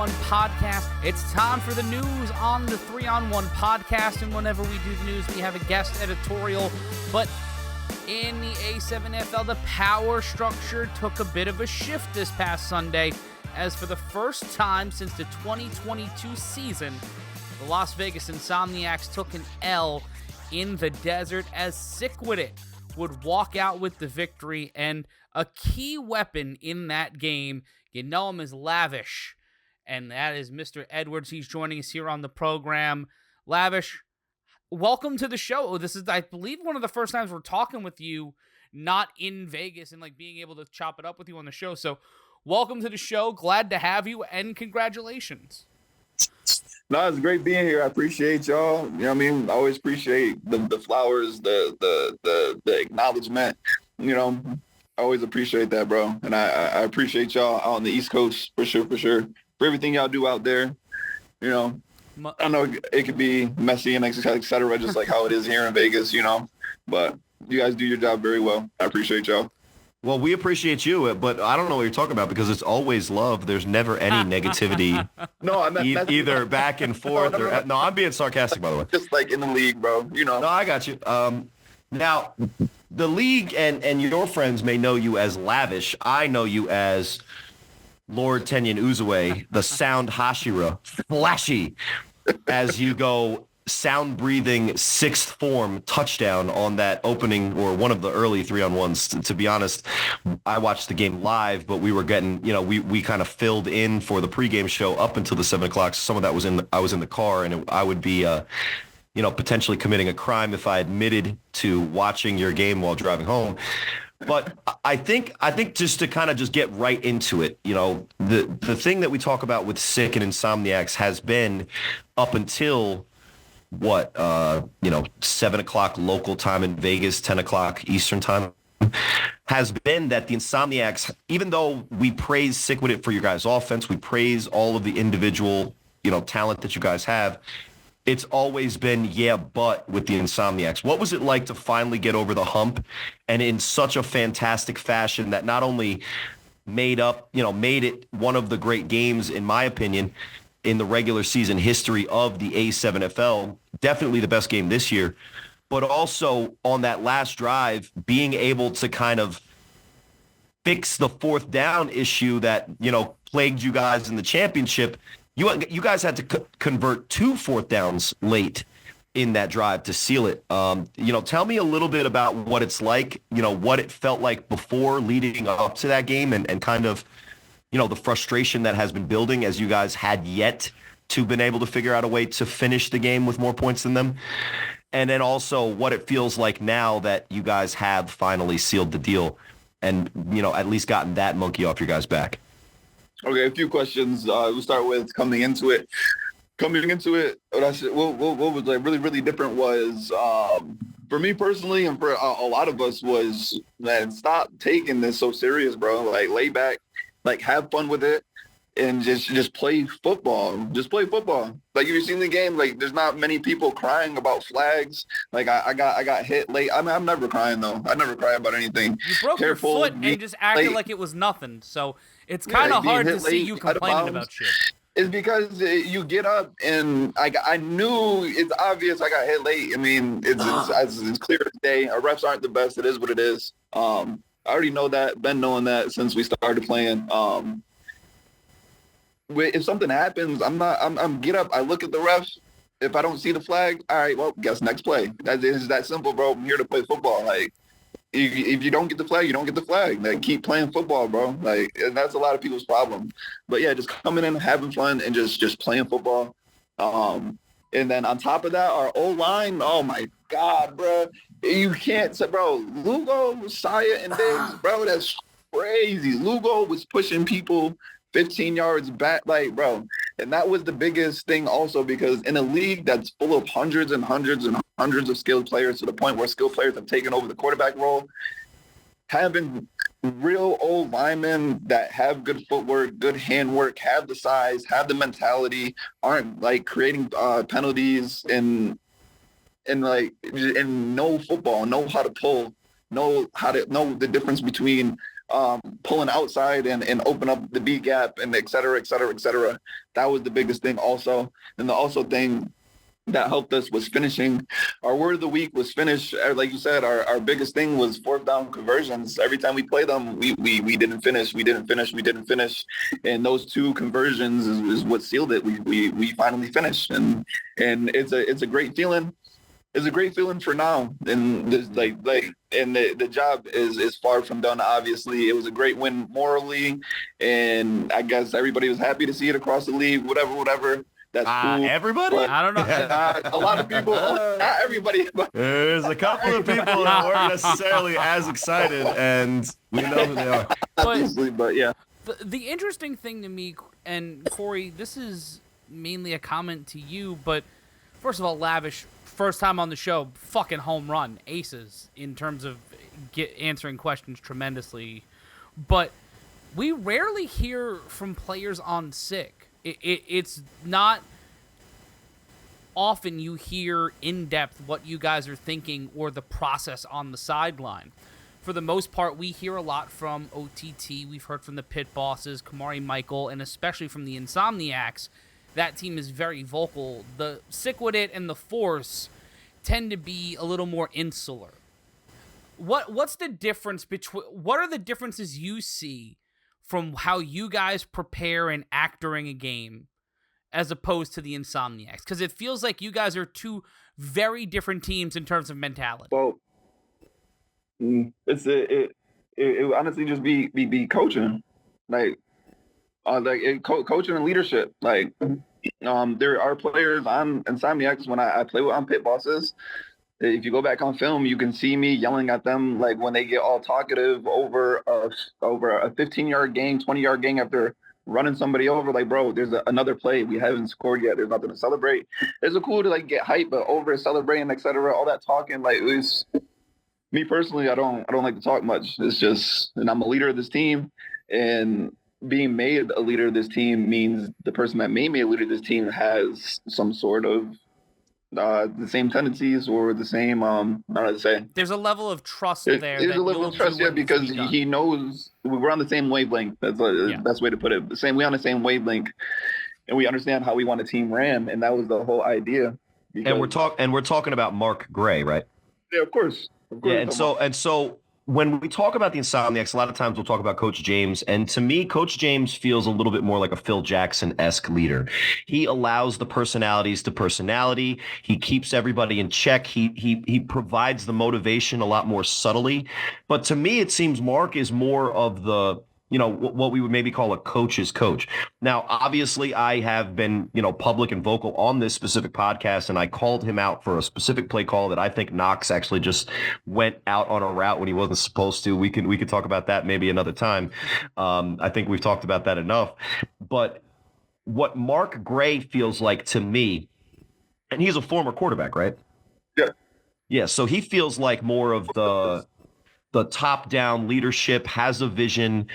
3-on-1 podcast. It's time for the news on the 3-on-1 podcast, and whenever we do the news, we have a guest editorial. But in the A7FL, the power structure took a bit of a shift this past Sunday, as for the first time since the 2022 season, the Las Vegas Insomniacs took an L in the desert as SickWidIt would walk out with the victory. And a key weapon in that game, you know him as Lavish, and that is Mr. Edwards. He's joining us here on the program. Lavish, welcome to the show. This is, I believe, one of the first times we're talking with you not in Vegas and like being able to chop it up with you on the show. So welcome to the show. Glad to have you, and congratulations. No, it's great being here. I appreciate y'all. You know what I mean? I always appreciate the flowers, the acknowledgement. You know, I always appreciate that, bro. And I appreciate y'all out on the East Coast for sure. For everything y'all do out there. You know, I know it could be messy and et cetera, just like how it is here in Vegas, you know. But you guys do your job very well. I appreciate y'all. Well, we appreciate you, but I don't know what you're talking about because it's always love. There's never any negativity. No, I meant either back and forth. No, I'm being sarcastic, by the way. Just like in the league, bro. You know. No, I got you. Now, the league and your friends may know you as Lavish. I know you as Lord Tenyin Uzue, the sound Hashira, flashy, as you go sound-breathing sixth form touchdown on that opening or one of the early 3-on-1s. To be honest, I watched the game live, but we were getting, you know, we kind of filled in for the pregame show up until the 7 o'clock. Some of that was I was in the car, and I would be, potentially committing a crime if I admitted to watching your game while driving home. But I think just to kind of just get right into it, you know, the thing that we talk about with Sick and Insomniacs has been up until 7 o'clock local time in Vegas, 10 o'clock Eastern time, has been that the Insomniacs, even though we praise SickWidIt for your guys' offense, we praise all of the individual, talent that you guys have, it's always been, but with the Insomniacs. What was it like to finally get over the hump and in such a fantastic fashion that not only made it one of the great games, in my opinion, in the regular season history of the A7FL, definitely the best game this year, but also on that last drive, being able to kind of fix the fourth down issue that, plagued you guys in the championship. You guys had to convert 2 fourth downs late in that drive to seal it. Tell me a little bit about what it's like, what it felt like before leading up to that game and kind of, the frustration that has been building as you guys had yet to been able to figure out a way to finish the game with more points than them. And then also what it feels like now that you guys have finally sealed the deal and, at least gotten that monkey off your guys' back. Okay, a few questions. We'll start with coming into it. What was like really, really different was, for me personally and for a lot of us was, man, stop taking this so serious, bro. Like, lay back. Like, have fun with it and just play football. Just play football. Like, if you've seen the game, like, there's not many people crying about flags. Like, I got hit late. I mean, I'm never crying, though. I never cry about anything. You broke your foot and just acted like it was nothing. So it's kind of hard to see you complaining about shit. It's because you get up and I knew it's obvious I got hit late. I mean, it's clear as day. Our refs aren't the best. It is what it is. I already know that, been knowing that since we started playing. If something happens, I'm get up, I look at the refs. If I don't see the flag, all right, well, guess next play. It's that simple, bro. I'm here to play football. Like, if you don't get the flag, you don't get the flag. Like, keep playing football, bro. Like, and that's a lot of people's problem. But yeah, just coming in, having fun, and just playing football. And then on top of that, our O-line, oh my God, bro. You can't say, bro, Lugo, Saya, and Diggs, bro, that's crazy. Lugo was pushing people 15 yards back, like, bro. And that was the biggest thing also because in a league that's full of hundreds and hundreds and hundreds of skilled players to the point where skilled players have taken over the quarterback role, having real old linemen that have good footwork, good handwork, have the size, have the mentality, aren't like creating penalties and know football, know how to pull, know the difference between pulling outside and open up the B gap and et cetera, et cetera, et cetera. That was the biggest thing also. And the also thing that helped us was finishing. Our word of the week was finish. Like you said, our biggest thing was fourth down conversions. Every time we play them, we didn't finish. And those two conversions is what sealed it. We finally finished. And it's a great feeling. It's a great feeling for now. And this and the job is far from done. Obviously, it was a great win morally, and I guess everybody was happy to see it across the league. Whatever. That's cool. Everybody? I don't know. A lot of people, not everybody. But there's a couple of people that weren't necessarily as excited, and we know who they are. Obviously, but yeah. The interesting thing to me, and Cory, this is mainly a comment to you, but first of all, Lavish, first time on the show, fucking home run, aces in terms of answering questions tremendously. But we rarely hear from players on Sick. It's not often you hear in depth what you guys are thinking or the process on the sideline. For the most part, we hear a lot from OTT. We've heard from the pit bosses, Kamari Michael, and especially from the Insomniacs. That team is very vocal. The SickWidIt and the Force tend to be a little more insular. What's the difference between? What are the differences you see from how you guys prepare and act during a game, as opposed to the Insomniacs? Because it feels like you guys are two very different teams in terms of mentality. Well, it honestly just be coaching, coaching and leadership. There are players on Insomniacs when I play on pit bosses. If you go back on film, you can see me yelling at them when they get all talkative over a 15-yard gain, 20-yard gain after running somebody over. Bro, there's another play. We haven't scored yet. There's nothing to celebrate. It's cool to get hype, but over celebrating, etc. All that talking, it was me personally. I don't like to talk much. It's just, and I'm a leader of this team, and being made a leader of this team means the person that made me a leader of this team has some sort of the same tendencies or the same, I don't know how to say. There's a level of trust there. There's a level of trust, because he knows we're on the same wavelength. That's the best way to put it. We're on the same wavelength, and we understand how we want a team ran, and that was the whole idea. And we're talking about Mark Gray, right? Yeah, of course. Yeah, and so when we talk about the Insomniacs, a lot of times we'll talk about Coach James. And to me, Coach James feels a little bit more like a Phil Jackson-esque leader. He allows the personalities to personality. He keeps everybody in check. He provides the motivation a lot more subtly. But to me, it seems Mark is more of the, what we would maybe call a coach's coach. Now, obviously, I have been, public and vocal on this specific podcast, and I called him out for a specific play call that I think Knox actually just went out on a route when he wasn't supposed to. We could talk about that maybe another time. I think we've talked about that enough. But what Mark Gray feels like to me, and he's a former quarterback, right? Yeah. Yeah, so he feels like more of the top-down leadership, has a vision,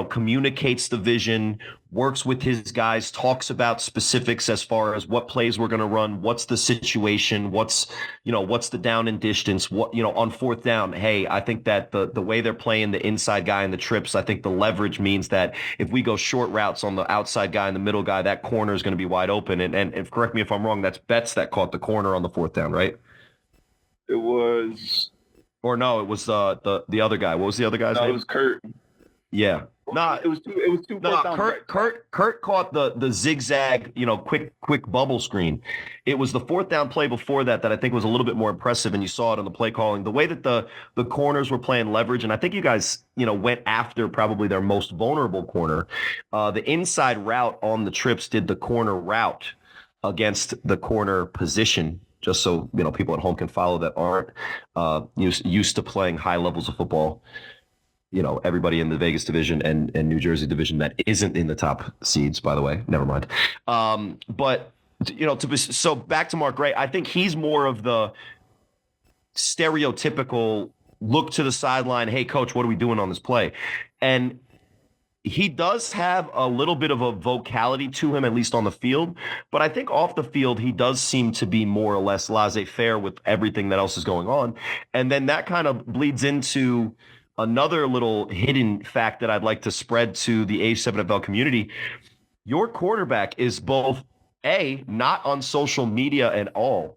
communicates the vision, works with his guys, talks about specifics as far as what plays we're going to run, what's the situation, what's the down and distance, on fourth down. Hey, I think that the way they're playing the inside guy in the trips, I think the leverage means that if we go short routes on the outside guy and the middle guy, that corner is going to be wide open. And if, correct me if I'm wrong, that's Betts that caught the corner on the fourth down, right? It was... Or no, it was the other guy. What was the other guy's name? It was Kurt. Yeah. It was two. No, Kurt caught the zigzag, quick bubble screen. It was the fourth down play before that I think was a little bit more impressive, and you saw it on the play calling. The way that the corners were playing leverage, and I think you guys, went after probably their most vulnerable corner. The inside route on the trips did the corner route against the corner position, just so people at home can follow that aren't used to playing high levels of football. Everybody in the Vegas division and New Jersey division that isn't in the top seeds, by the way. Never mind. But so back to Mark Gray, I think he's more of the stereotypical look to the sideline. Hey, coach, what are we doing on this play? And he does have a little bit of a vocality to him, at least on the field. But I think off the field, he does seem to be more or less laissez-faire with everything that else is going on. And then that kind of bleeds into another little hidden fact that I'd like to spread to the A7FL community. Your quarterback is both A, not on social media at all,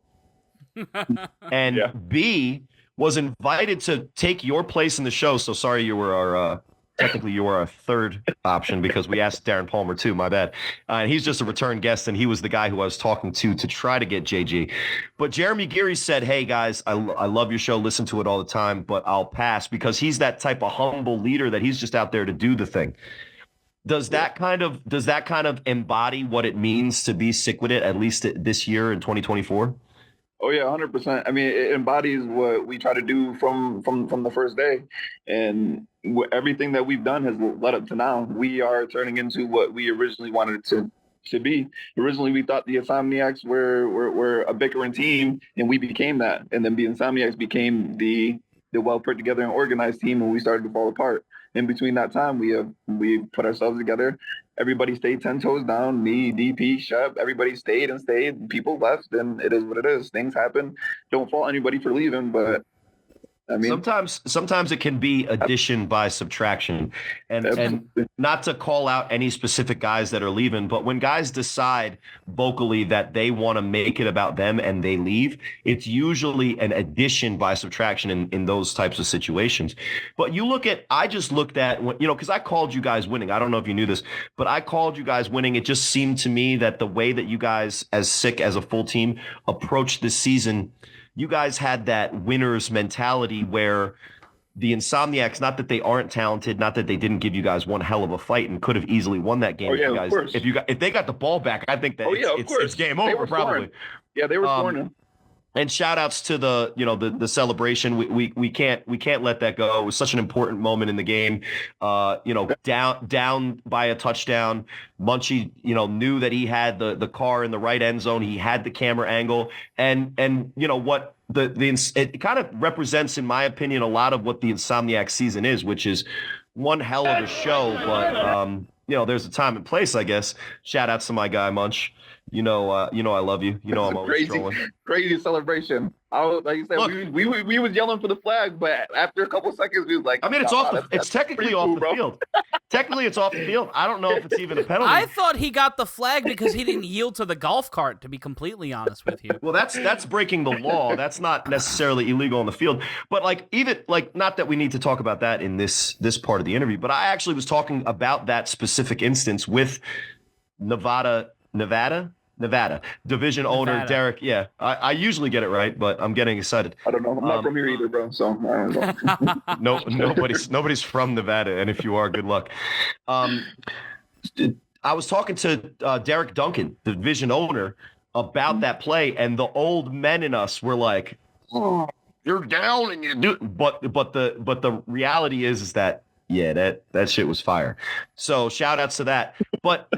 and B, was invited to take your place in the show. So sorry, you were our technically you were our third option because we asked Darren Palmer too. My bad. And he's just a return guest, and he was the guy who I was talking to try to get JG. But Jeremy Geary said, "Hey guys, I love your show. Listen to it all the time, but I'll pass," because he's that type of humble leader that he's just out there to do the thing. Does that kind of embody what it means to be SickWidIt, at least this year in 2024? Oh yeah, 100%. I mean, it embodies what we try to do from the first day, and everything that we've done has led up to now. We are turning into what we originally wanted it to be. Originally, we thought the Insomniacs were a bickering team, and we became that. And then the Insomniacs became the well put together and organized team, and we started to fall apart. In between that time, we put ourselves together. Everybody stayed 10 toes down. Me, DP, Shep, everybody stayed and stayed. People left, and it is what it is. Things happen. Don't fault anybody for leaving, but I mean, sometimes it can be addition by subtraction, and not to call out any specific guys that are leaving, but when guys decide vocally that they want to make it about them and they leave, it's usually an addition by subtraction in those types of situations. But I just looked at, because I called you guys winning. I don't know if you knew this, but I called you guys winning. It just seemed to me that the way that you guys, as a full team, approached this season, you guys had that winner's mentality where the Insomniacs, not that they aren't talented, not that they didn't give you guys one hell of a fight and could have easily won that game. Oh, yeah, of course. If they got the ball back, I think that it's game over probably. Yeah, they were scoring. And shout outs to the celebration. We can't let that go. It was such an important moment in the game. Down by a touchdown. Munchie, knew that he had the car in the right end zone. He had the camera angle, and what it kind of represents, in my opinion, a lot of what the Insomniac season is, which is one hell of a show. But there's a time and place, I guess. Shout outs to my guy Munch. I love you. I'm always trolling. Crazy celebration. Like you said, look, we was yelling for the flag, but after a couple seconds, we was like, I mean, it's technically off the field. Technically, it's off the field. I don't know if it's even a penalty. I thought he got the flag because he didn't yield to the golf cart, to be completely honest with you. Well, that's breaking the law. That's not necessarily illegal on the field. But not that we need to talk about that in this part of the interview, but I actually was talking about that specific instance with Nevada division owner Derek. Yeah, I usually get it right, but I'm getting excited. I don't know. I'm not from here either, bro. So I don't know. nobody's from Nevada, and if you are, good luck. I was talking to Derek Duncan, the division owner, about that play, and the old men in us were like, "Oh, you're down, and you do." But the reality is that that shit was fire. So shout outs to that, but.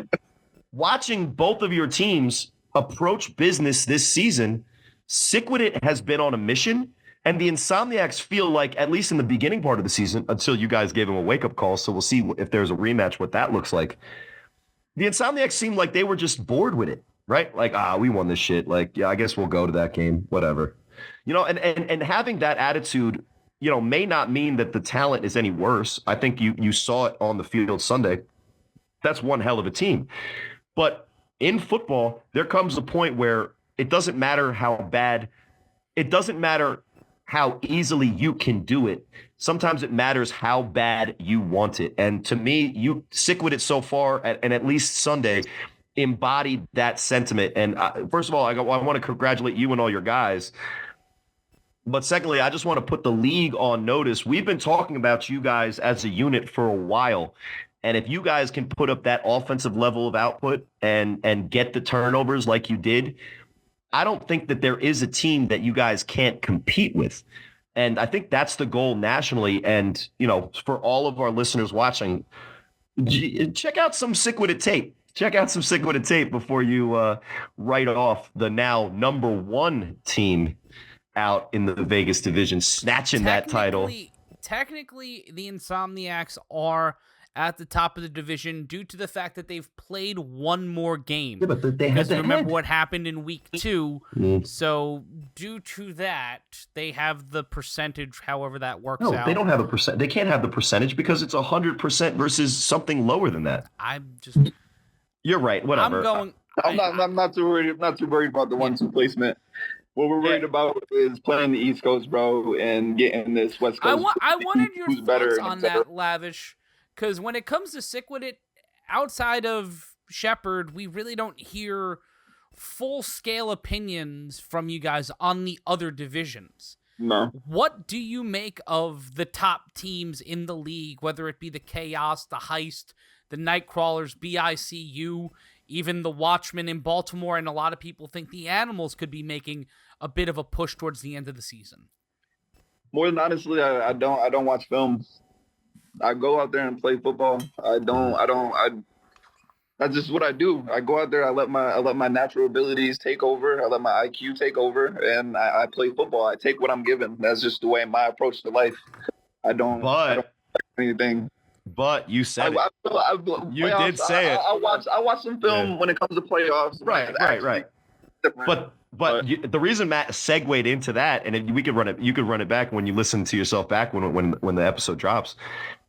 Watching both of your teams approach business this season, SickWidIt has been on a mission, and the Insomniacs feel like, at least in the beginning part of the season, until you guys gave them a wake-up call, so we'll see if there's a rematch, what that looks like. The Insomniacs seemed like they were just bored with it, right? Like, we won this shit. Like, yeah, I guess we'll go to that game, whatever. And having that attitude, may not mean that the talent is any worse. I think you saw it on the field Sunday. That's one hell of a team. But in football, there comes a point where it doesn't matter how bad, it doesn't matter how easily you can do it. Sometimes it matters how bad you want it. And to me, SickWidIt so far, and at least Sunday, embodied that sentiment. And first of all, I want to congratulate you and all your guys. But secondly, I just want to put the league on notice. We've been talking about you guys as a unit for a while. And if you guys can put up that offensive level of output and get the turnovers like you did, I don't think that there is a team that you guys can't compete with. And I think that's the goal nationally. And, for all of our listeners watching, check out some SickWidIt tape. Check out some SickWidIt tape before you write off the now number one team out in the Vegas division, snatching that title. Technically, the Insomniacs are at the top of the division due to the fact that they've played one more game. Yeah, but they because had remember what happened in week 2. Mm. So due to that, they have the percentage, however that works No, out. they don't have a percent. They can't have the percentage because it's 100% versus something lower than that. I'm just. You're right. Whatever. I'm going. I'm not too worried. I'm not too worried about the 1-2 placement. What we're worried about is playing the East Coast, bro, and getting this West Coast. I wanted your who's thoughts better, on that, Lavish, because when it comes to SickWidIt, outside of Shepard, we really don't hear full-scale opinions from you guys on the other divisions. No. What do you make of the top teams in the league, whether it be the Chaos, the Heist, the Nightcrawlers, BICU, even the Watchmen in Baltimore, and a lot of people think the Animals could be making a bit of a push towards the end of the season? More than honestly, I don't watch films. I go out there and play football. That's just what I do. I go out there, I let my natural abilities take over, I let my IQ take over, and I play football. I take what I'm given. That's just the way my approach to life. I don't do anything. But you said you did say it. I watch some film when it comes to playoffs. Right. But the reason Matt segued into that, and you could run it back when you listen to yourself back when the episode drops.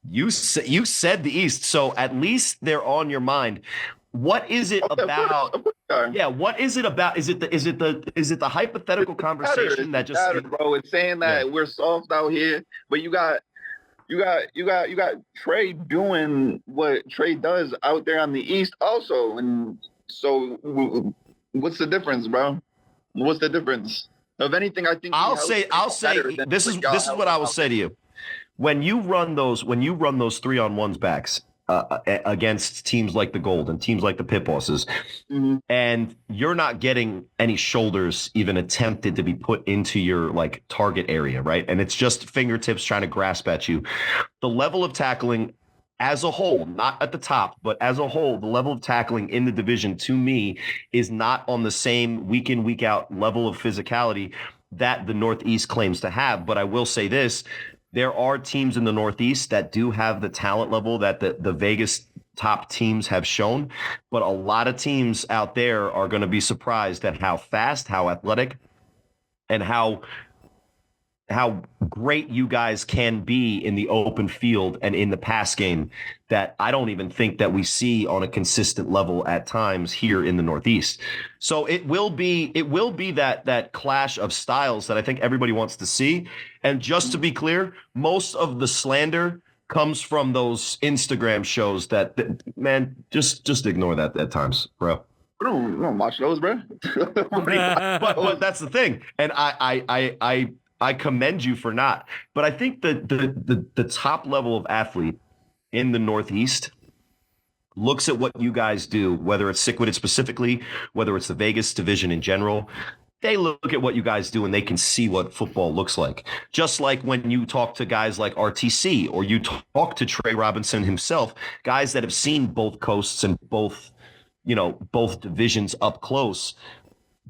You said the East, so at least they're on your mind. What is it about? Yeah, what is it about? Is it the hypothetical conversation that just bro? It's saying that we're soft out here, but you got Trey doing what Trey does out there on the East also. And so what's the difference, bro? What's the difference? If anything, I think I'll say this is what I will say to you. When you run those 3-on-1s backs against teams like the Gold and teams like the Pit Bosses, and you're not getting any shoulders even attempted to be put into your like target area, right? And it's just fingertips trying to grasp at you. The level of tackling as a whole, not at the top, but as a whole, the level of tackling in the division to me is not on the same week in, week out level of physicality that the Northeast claims to have. But I will say this. There are teams in the Northeast that do have the talent level that the Vegas top teams have shown, but a lot of teams out there are going to be surprised at how fast, how athletic, and how great you guys can be in the open field and in the pass game that I don't even think that we see on a consistent level at times here in the Northeast. So it will be that clash of styles that I think everybody wants to see. And just to be clear, most of the slander comes from those Instagram shows that man, just ignore that at times, bro. We don't watch those, bro. but that's the thing. And I commend you for not. But I think the top level of athlete in the Northeast looks at what you guys do, whether it's SickWidIt specifically, whether it's the Vegas division in general. They look at what you guys do and they can see what football looks like. Just like when you talk to guys like RTC or you talk to Trey Robinson himself, guys that have seen both coasts and both divisions up close.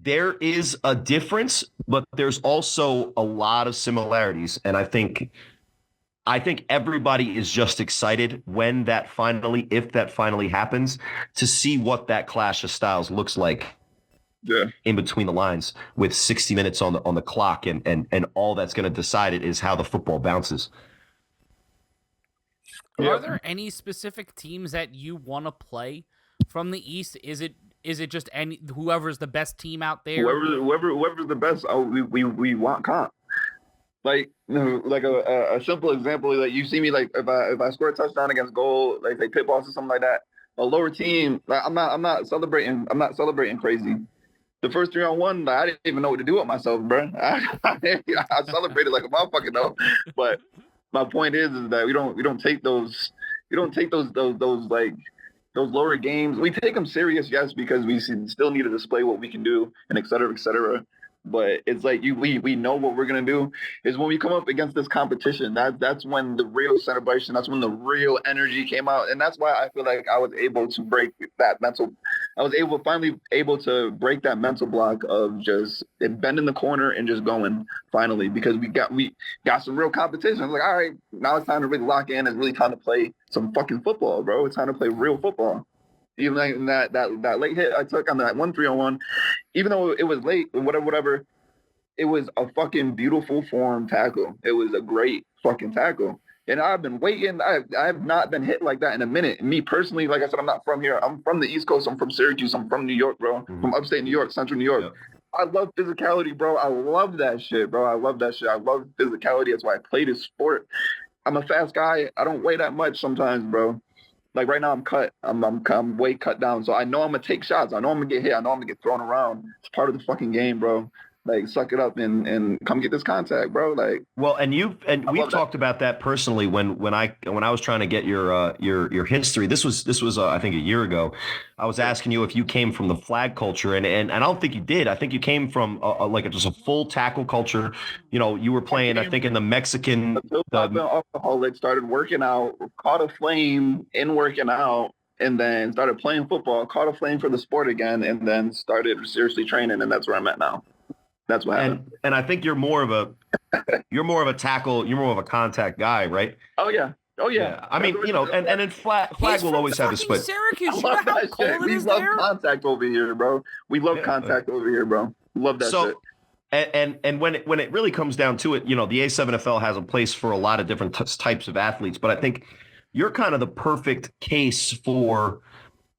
There is a difference, but there's also a lot of similarities. And I think everybody is just excited when if that finally happens, to see what that clash of styles looks like in between the lines with 60 minutes on the clock. And all that's going to decide it is how the football bounces. Are there any specific teams that you want to play from the East? Is it just whoever's the best team out there? Whoever's the best, we want comp. Like a simple example is that you see me like if I score a touchdown against Gold, like Pit Boss or something like that, a lower team, like I'm not celebrating crazy. The first 3-on-1, I didn't even know what to do with myself, bro. I celebrated like a motherfucker though. But my point is that we don't take those lower games. We take them serious, yes, because we still need to display what we can do and et cetera, et cetera. But it's like we know what we're gonna do is when we come up against this competition. That's when the real celebration. That's when the real energy came out, and that's why I feel like I was able to break that mental. I was finally able to break that mental block of just bending the corner and just going finally because we got some real competition. I was like, all right, now it's time to really lock in. It's really time to play some fucking football, bro. It's time to play real football. Even like in that late hit I took on that 1-3-on-1, even though it was late, whatever, it was a fucking beautiful form tackle. It was a great fucking tackle. And I've been waiting. I have not been hit like that in a minute. Me personally, like I said, I'm not from here. I'm from the East Coast. I'm from Syracuse. I'm from New York, bro. From upstate New York, central New York. Yep. I love physicality, bro. I love that shit, bro. I love that shit. I love physicality. That's why I play this sport. I'm a fast guy. I don't weigh that much sometimes, bro. Like right now I'm cut. I'm way cut down. So I know I'm gonna take shots. I know I'm gonna get hit. I know I'm gonna get thrown around. It's part of the fucking game, bro. Like suck it up and come get this contact, bro. Like well, and we've talked about that personally when I was trying to get your history. This was I think a year ago. I was asking you if you came from the flag culture, and I don't think you did. I think you came from just a full tackle culture. You know, you were playing I think in the Mexican. Alcoholic, started working out, caught a flame in working out, and then started playing football, caught a flame for the sport again, and then started seriously training, and that's where I'm at now. That's what happened. And I think you're more of a tackle, you're more of a contact guy, right? Oh yeah. I mean, you know, and then flag will always have a split. Syracuse, you know how cold it is there? We love contact over here, bro. We love contact over here, bro. Love that shit. And when it really comes down to it, you know, the A7FL has a place for a lot of different types of athletes, but I think you're kind of the perfect case for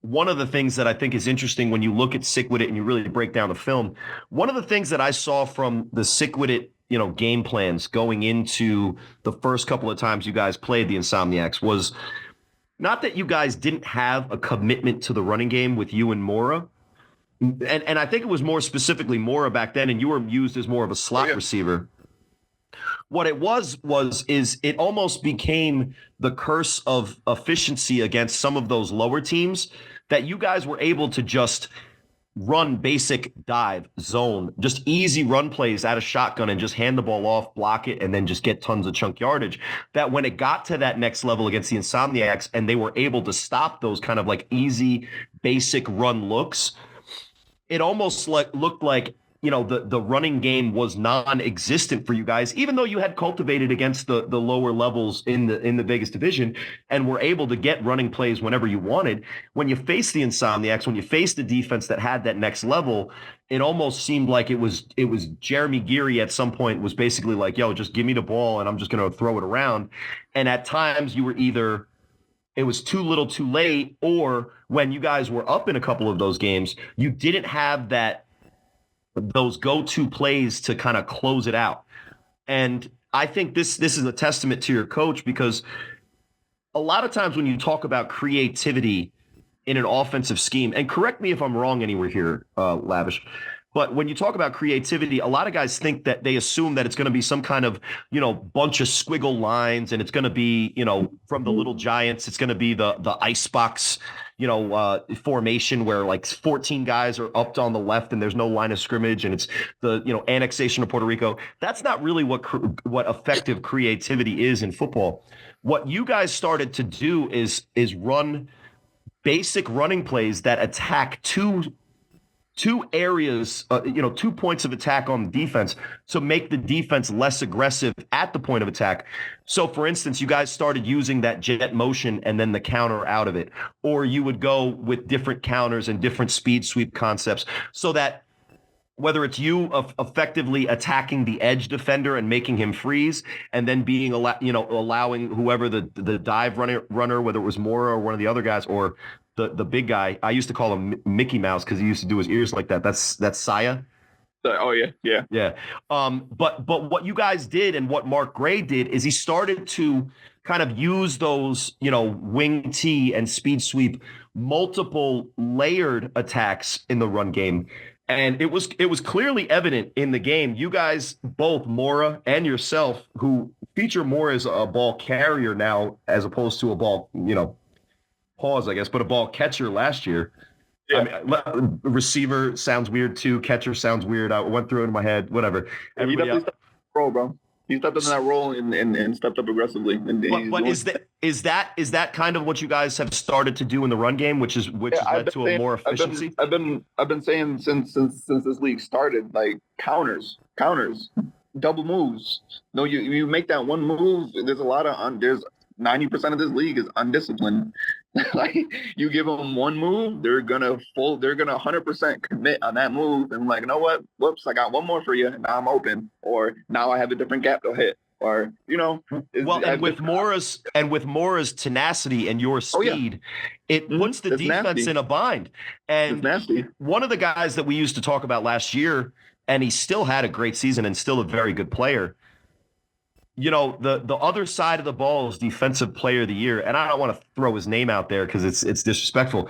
one of the things that I think is interesting when you look at SickWidIt and you really break down the film. One of the things that I saw from the SickWidIt, you know, game plans going into the first couple of times you guys played the Insomniacs was not that you guys didn't have a commitment to the running game with you and Mora. And I think it was more specifically Mora back then, and you were used as more of a slot receiver. What it was it almost became the curse of efficiency against some of those lower teams that you guys were able to just run basic dive, zone, just easy run plays out of shotgun and just hand the ball off, block it, and then just get tons of chunk yardage. That when it got to that next level against the Insomniacs and they were able to stop those kind of like easy, basic run looks, it almost looked like, you know, the running game was non-existent for you guys, even though you had cultivated against the lower levels in the Vegas division and were able to get running plays whenever you wanted. When you face the Insomniacs, when you face the defense that had that next level, it almost seemed like it was Jeremy Geary at some point was basically like, yo, just give me the ball and I'm just going to throw it around. And at times you were either it was too little too late, or when you guys were up in a couple of those games, you didn't have those go-to plays to kind of close it out. And I think this is a testament to your coach, because a lot of times when you talk about creativity in an offensive scheme, and correct me if I'm wrong anywhere here, Lavish, but when you talk about creativity, a lot of guys think that they assume that it's going to be some kind of, you know, bunch of squiggle lines, and it's going to be, you know, from the Little Giants, it's going to be the icebox, you know, formation where like 14 guys are up on the left and there's no line of scrimmage, and it's the, you know, annexation of Puerto Rico. That's not really what effective creativity is in football. What you guys started to do is run basic running plays that attack two areas, 2 points of attack on the defense to make the defense less aggressive at the point of attack. So, for instance, you guys started using that jet motion and then the counter out of it, or you would go with different counters and different speed sweep concepts so that whether it's you effectively attacking the edge defender and making him freeze, and then being allowing whoever the dive runner, whether it was Mora or one of the other guys or the big guy, I used to call him Mickey Mouse because he used to do his ears like that. That's Saya. Oh yeah. But what you guys did and what Mark Gray did is he started to kind of use those, you know, wing T and speed sweep, multiple layered attacks in the run game. And it was clearly evident in the game. You guys, both Mora and yourself, who feature more as a ball carrier now as opposed to a ball, you know, pause, I guess, but a ball catcher last year. Receiver sounds weird too. Catcher sounds weird. I went through it in my head. Whatever. He definitely stepped up in that role, bro. He stepped up in that role and stepped up aggressively. But is that kind of what you guys have started to do in the run game, which has led to a more efficiency? I've been saying since this league started, like counters, double moves. No, you make that one move. There's a lot of there's 90% of this league is undisciplined. Like you give them one move, they're gonna 100% commit on that move, and like, you know what? Whoops, I got one more for you, and now I'm open, or now I have a different gap to hit, or with Mora's tenacity and your speed, it puts the defense in a bind. And it's nasty. One of the guys that we used to talk about last year, and he still had a great season and still a very good player. You know, the other side of the ball is defensive player of the year, and I don't want to throw his name out there because it's disrespectful.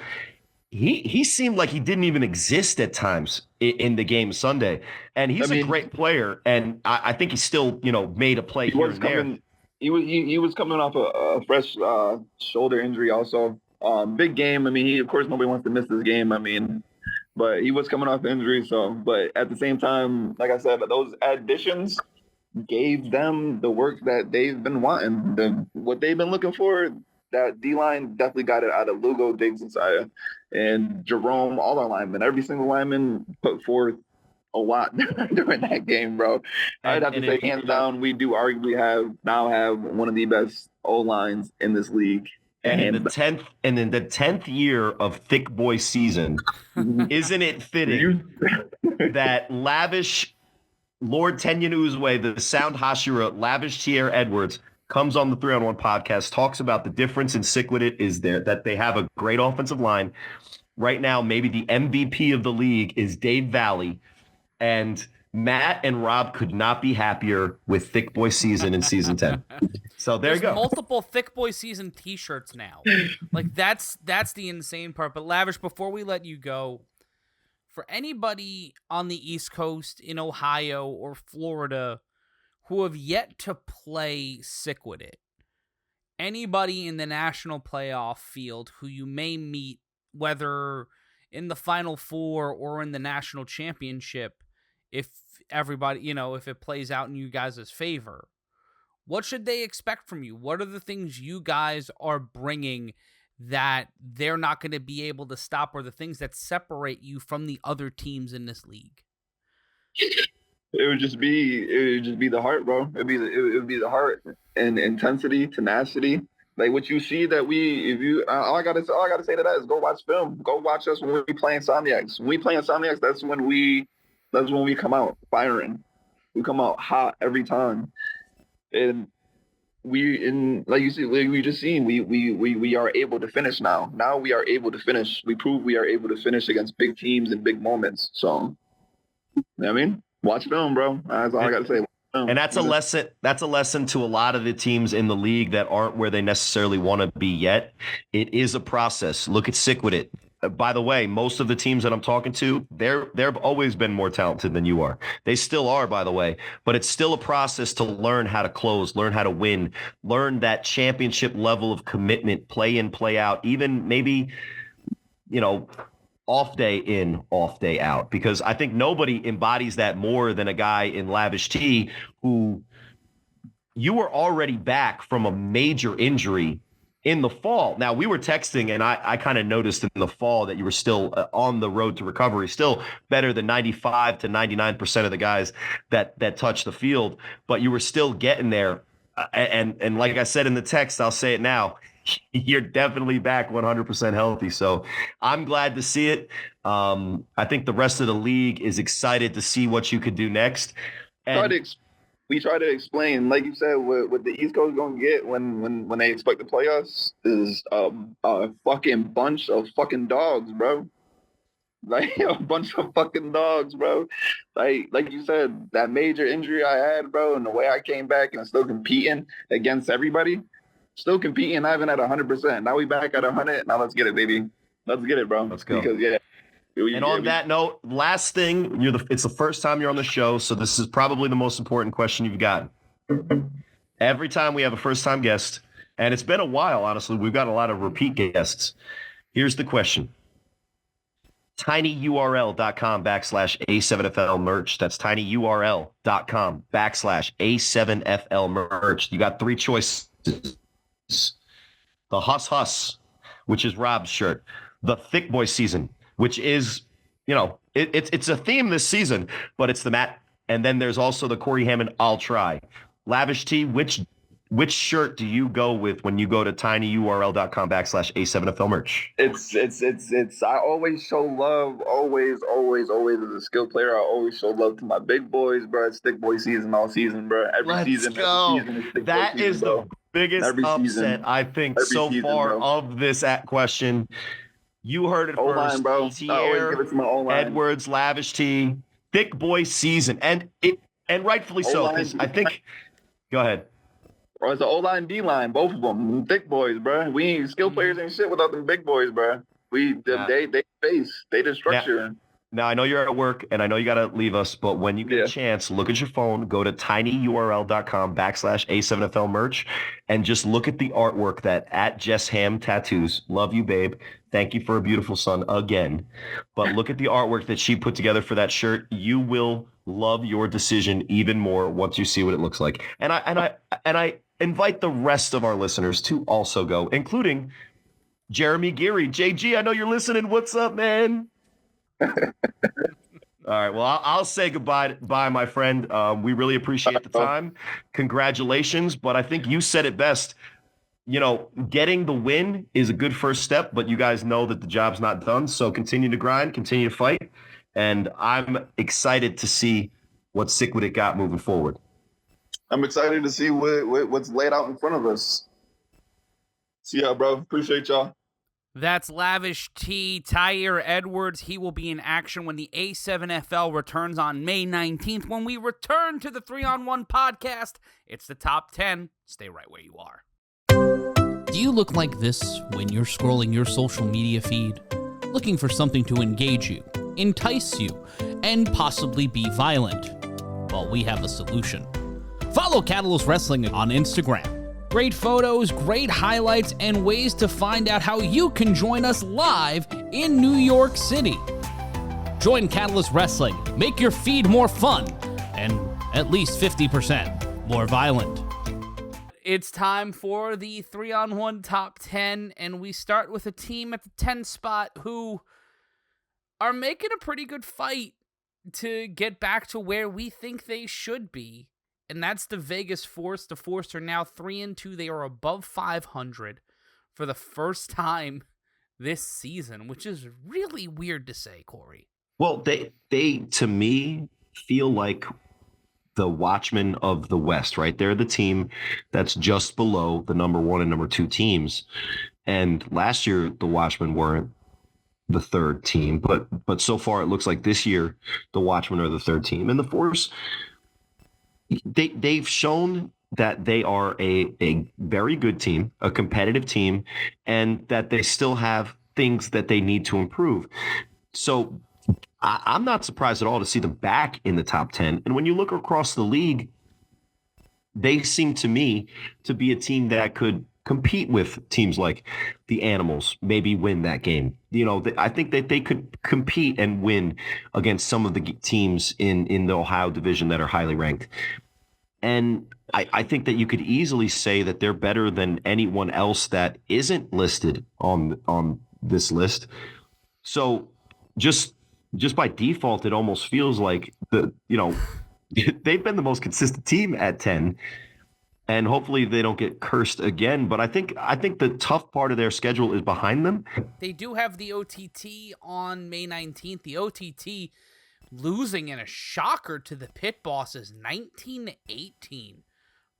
He seemed like he didn't even exist at times in the game Sunday, and he's a great player, and I think he still made a play here and there. He was coming off a fresh shoulder injury also. Big game. I mean, of course nobody wants to miss this game. I mean, but he was coming off injury, but at the same time, like I said, those additions gave them the work that they've been wanting, what they've been looking for. That D-line definitely got it out of Lugo, Diggs, and Saya, and Jerome, all our linemen. Every single lineman put forth a lot during that game, bro. I'd have to say, hands down, we do arguably have one of the best O-lines in this league. And in the 10th year of Thick Boy season, isn't it fitting that Lavish Lord Tenyon Uzwe, the sound Hashira, Lavish Edwards, comes on the 3-on-1 podcast, talks about the difference in SickWidIt is there, that they have a great offensive line. Right now, maybe the MVP of the league is Dave Valley, and Matt and Rob could not be happier with Thick Boy season in season 10. So there you go. Multiple Thick Boy season t-shirts now. Like that's the insane part. But Lavish, before we let you go, for anybody on the East Coast, in Ohio or Florida, who have yet to play SickWidIt, anybody in the national playoff field who you may meet, whether in the Final Four or in the national championship, if everybody, if it plays out in you guys' favor, what should they expect from you? What are the things you guys are bringing that they're not going to be able to stop, or the things that separate you from the other teams in this league? It would just be the heart, bro. It would be the heart and intensity, tenacity. Like what you see that all I gotta say to that is go watch film. Go watch us when we play Insomniacs. When we play Insomniacs, that's when we come out firing. We come out hot every time. And like you see, like we just seen, we are able to finish now. Now we are able to finish. We prove we are able to finish against big teams and big moments. So, you know what I mean? Watch film, bro. That's all I got to say. And that's a lesson. That's a lesson to a lot of the teams in the league that aren't where they necessarily want to be yet. It is a process. Look at SickWidIt. By the way, most of the teams that I'm talking to, they've always been more talented than you are. They still are, by the way, but it's still a process to learn how to close, learn how to win, learn that championship level of commitment, play in, play out, even maybe, off day in, off day out, because I think nobody embodies that more than a guy in Lavish T, who you were already back from a major injury in the fall. Now, we were texting, and I kind of noticed in the fall that you were still on the road to recovery, still better than 95 to 99% of the guys that touch the field, but you were still getting there. And like I said in the text, I'll say it now, you're definitely back 100% healthy. So I'm glad to see it. I think the rest of the league is excited to see what you could do next. We try to explain, like you said, what the East Coast gonna get when they expect to play us is a fucking bunch of fucking dogs, bro. Like a bunch of fucking dogs, bro. Like you said, that major injury I had, bro, and the way I came back and I'm still competing against everybody, still competing, not even at 100%. Now we back at 100. Now let's get it, baby. Let's get it, bro. Let's go. Because And on that note, last thing, it's the first time you're on the show, so this is probably the most important question you've got. Every time we have a first-time guest, and it's been a while, honestly, we've got a lot of repeat guests. Here's the question. tinyurl.com/A7FL merch. That's tinyurl.com/A7FL merch. You got 3 choices. The Huss Huss, which is Rob's shirt. The Thick Boy Season, which is, it's a theme this season, but it's the Matt. And then there's also the Cory Hammond I'll Try. Lavish T, which shirt do you go with when you go to tinyurl.com/A7FL merch? It's I always show love, always as a skill player. I always show love to my big boys, bro. It's Thick Boy season all season, bro. Every season is Thick That Boy season, is the biggest upset, I think, so far of this question. You heard it O-line, first. bro. I always give it to my O-line. Edwards, Lavish T, Thick Boy season, and rightfully so, because I think. Go ahead. Bro, it's the O-line, D-line, both of them. Thick boys, bro. We ain't skill players ain't shit without them big boys, bro. They the structure. Now, I know you're at work, and I know you got to leave us, but when you get a chance, look at your phone, go to tinyurl.com/A7FL merch, and just look at the artwork that at Jess Ham Tattoos. Love you, babe. Thank you for a beautiful son again. But look at the artwork that she put together for that shirt. You will love your decision even more once you see what it looks like. And I invite the rest of our listeners to also go, including Jeremy Geary. JG, I know you're listening. What's up, man? All right. Well, I'll say goodbye, my friend. We really appreciate the time. Congratulations. But I think you said it best. Getting the win is a good first step, but you guys know that the job's not done. So continue to grind, continue to fight. And I'm excited to see what SickWidIt got moving forward. I'm excited to see what's laid out in front of us. See y'all, bro. Appreciate y'all. That's Lavish T. Tyre Edwards. He will be in action when the A7FL returns on May 19th. When we return to the 3-on-1 podcast, it's the top 10. Stay right where you are. Do you look like this when you're scrolling your social media feed? Looking for something to engage you, entice you, and possibly be violent? Well, we have a solution. Follow Catalyst Wrestling on Instagram. Great photos, great highlights, and ways to find out how you can join us live in New York City. Join Catalyst Wrestling, make your feed more fun, and at least 50% more violent. It's time for the 3-on-1 top 10, and we start with a team at the 10 spot who are making a pretty good fight to get back to where we think they should be. And that's the Vegas Force. The Force are now 3-2. They are above 500 for the first time this season, which is really weird to say, Corey. Well, they to me feel like the Watchmen of the West, right? They're the team that's just below the number 1 and number 2 teams. And last year, the Watchmen weren't the third team, but so far it looks like this year the Watchmen are the third team. And the Force, they've shown that they are a very good team, a competitive team, and that they still have things that they need to improve. So I'm not surprised at all to see them back in the top 10. And when you look across the league, they seem to me to be a team that could compete with teams like the Animals, maybe win that game. I think that they could compete and win against some of the teams in the Ohio division that are highly ranked. And I think that you could easily say that they're better than anyone else that isn't listed on this list. So just by default, it almost feels like they've been the most consistent team at 10. And hopefully they don't get cursed again. But I think the tough part of their schedule is behind them. They do have the OTT on May 19th. The OTT losing in a shocker to the Pit Bosses 19-18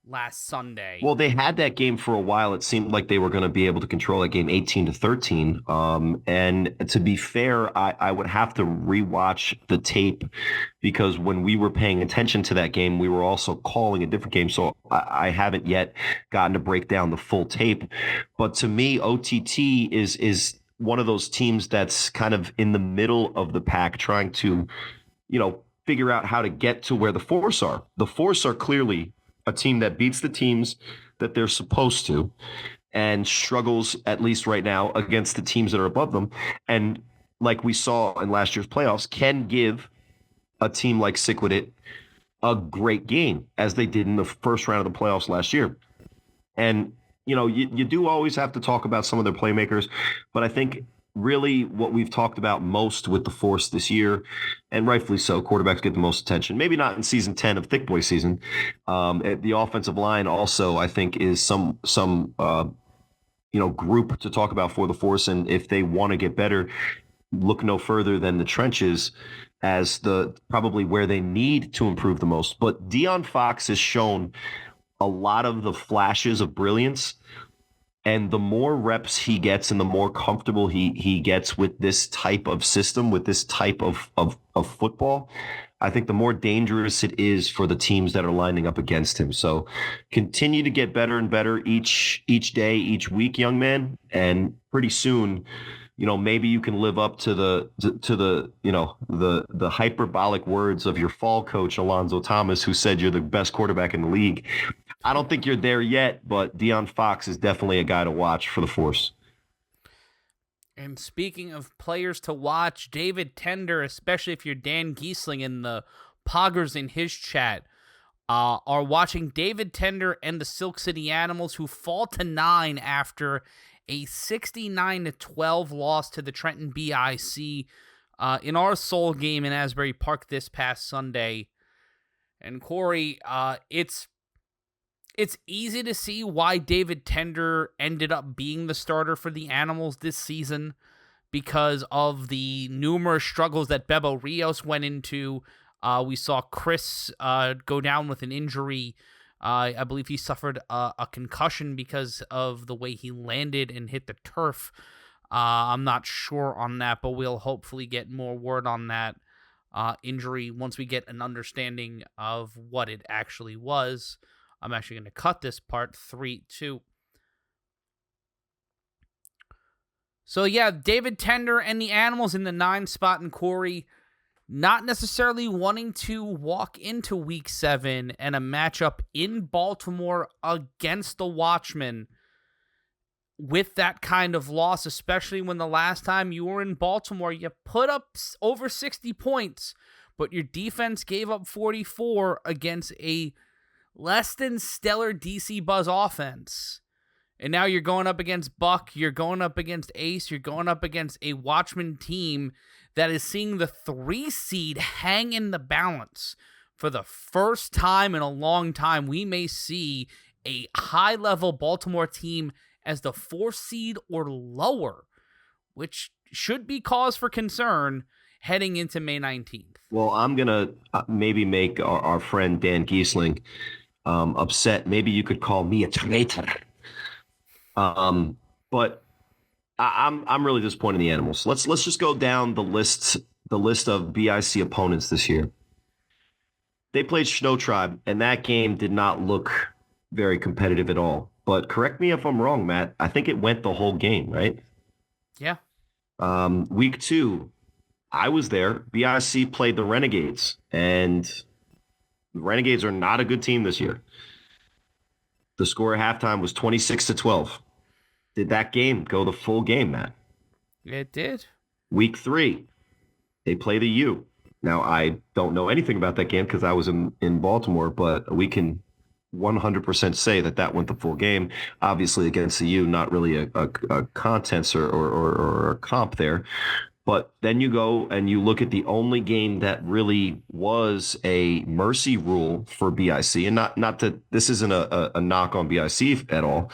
last Sunday. Well, they had that game for a while. It seemed like they were going to be able to control that game 18-13. And to be fair, I would have to rewatch the tape because when we were paying attention to that game, we were also calling a different game. So I haven't yet gotten to break down the full tape. But to me, OTT is one of those teams that's kind of in the middle of the pack trying to, figure out how to get to where the Force are. The Force are clearly a team that beats the teams that they're supposed to and struggles, at least right now, against the teams that are above them. And like we saw in last year's playoffs, can give a team like SickWidIt a great game, as they did in the first round of the playoffs last year. And, you do always have to talk about some of their playmakers, but I think really what we've talked about most with the Force this year, and rightfully so, quarterbacks get the most attention. Maybe not in season 10 of Thick Boy season. The offensive line also, I think, is some group to talk about for the Force. And if they want to get better, look no further than the trenches as probably where they need to improve the most. But De'Aaron Fox has shown a lot of the flashes of brilliance, and the more reps he gets and the more comfortable he gets with this type of system, with this type of football, I think the more dangerous it is for the teams that are lining up against him. So continue to get better and better each day, each week, young man, and pretty soon, maybe you can live up to the hyperbolic words of your fall coach, Alonzo Thomas, who said you're the best quarterback in the league. I don't think you're there yet, but De'Aaron Fox is definitely a guy to watch for the Force. And speaking of players to watch, David Tender, especially if you're Dan Giesling and the poggers in his chat, are watching David Tender and the Silk City Animals, who fall to 9 after a 69-12 loss to the Trenton BIC in our Soul game in Asbury Park this past Sunday. And Corey, it's easy to see why David Tender ended up being the starter for the Animals this season, because of the numerous struggles that Bebo Rios went into. We saw Chris go down with an injury. I believe he suffered a concussion because of the way he landed and hit the turf. I'm not sure on that, but we'll hopefully get more word on that injury once we get an understanding of what it actually was. I'm actually going to cut this part 3-2. So yeah, David Tender and the Animals in the 9 spot, and Corey not necessarily wanting to walk into Week 7 and a matchup in Baltimore against the Watchmen with that kind of loss, especially when the last time you were in Baltimore, you put up over 60 points, but your defense gave up 44 against a less than stellar DC Buzz offense. And now you're going up against Buck, you're going up against Ace, you're going up against a Watchmen team that is seeing the 3 seed hang in the balance. For the first time in a long time, we may see a high-level Baltimore team as the 4 seed or lower, which should be cause for concern heading into May 19th. Well, I'm going to maybe make our friend Dan Giesling upset. Maybe you could call me a traitor. But I'm really disappointed in the Animals. Let's just go down the list of BIC opponents this year. They played Snow Tribe, and that game did not look very competitive at all. But correct me if I'm wrong, Matt. I think it went the whole game, right? Yeah. Week 2, I was there. BIC played the Renegades, and the Renegades are not a good team this year. The score at halftime was 26-12. Did that game go the full game, Matt? It did. Week 3, they play the U. Now, I don't know anything about that game because I was in Baltimore, but we can 100% say that went the full game. Obviously, against the U, not really a contest or a comp there. But then you go and you look at the only game that really was a mercy rule for BIC, and not that this isn't a knock on BIC at all,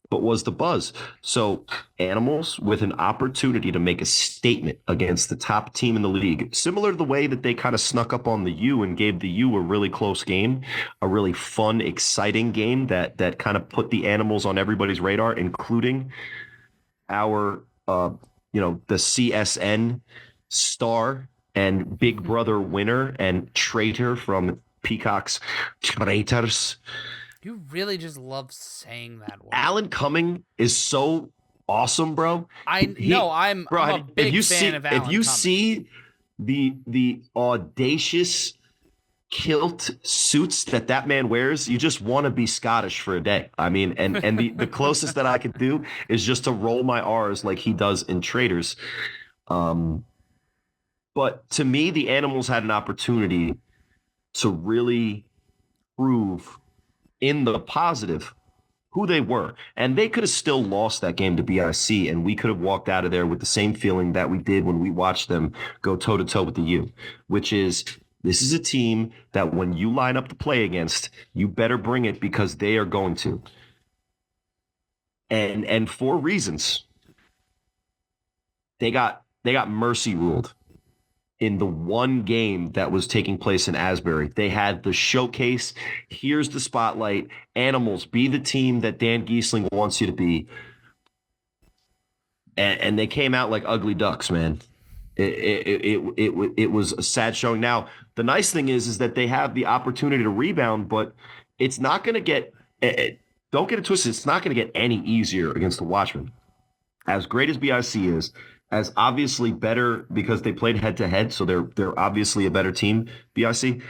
but was the Buzz. So Animals with an opportunity to make a statement against the top team in the league, similar to the way that they kind of snuck up on the U and gave the U a really close game, a really fun, exciting game that kind of put the Animals on everybody's radar, including our the CSN star and Big Brother winner and traitor from Peacock's Traitors. You really just love saying that word. Alan Cumming is so awesome, bro. I'm a big fan of Alan Cumming. If you see the audacious kilt suits that man wears, you just want to be Scottish for a day. I mean, and the closest that I could do is just to roll my R's like he does in Traders. But to me, the Animals had an opportunity to really prove in the positive who they were. And they could have still lost that game to BIC, and we could have walked out of there with the same feeling that we did when we watched them go toe-to-toe with the U, which is this is a team that when you line up to play against, you better bring it because they are going to. And for reasons. They got mercy ruled in the one game that was taking place in Asbury. They had the showcase. Here's the spotlight. Animals, be the team that Dan Giesling wants you to be. And they came out like ugly ducks, man. It was a sad showing. Now, the nice thing is that they have the opportunity to rebound, but it's not going to get don't get it twisted. It's not going to get any easier against the Watchmen. As great as BIC is, as obviously better because they played head-to-head, so they're obviously a better team, BIC.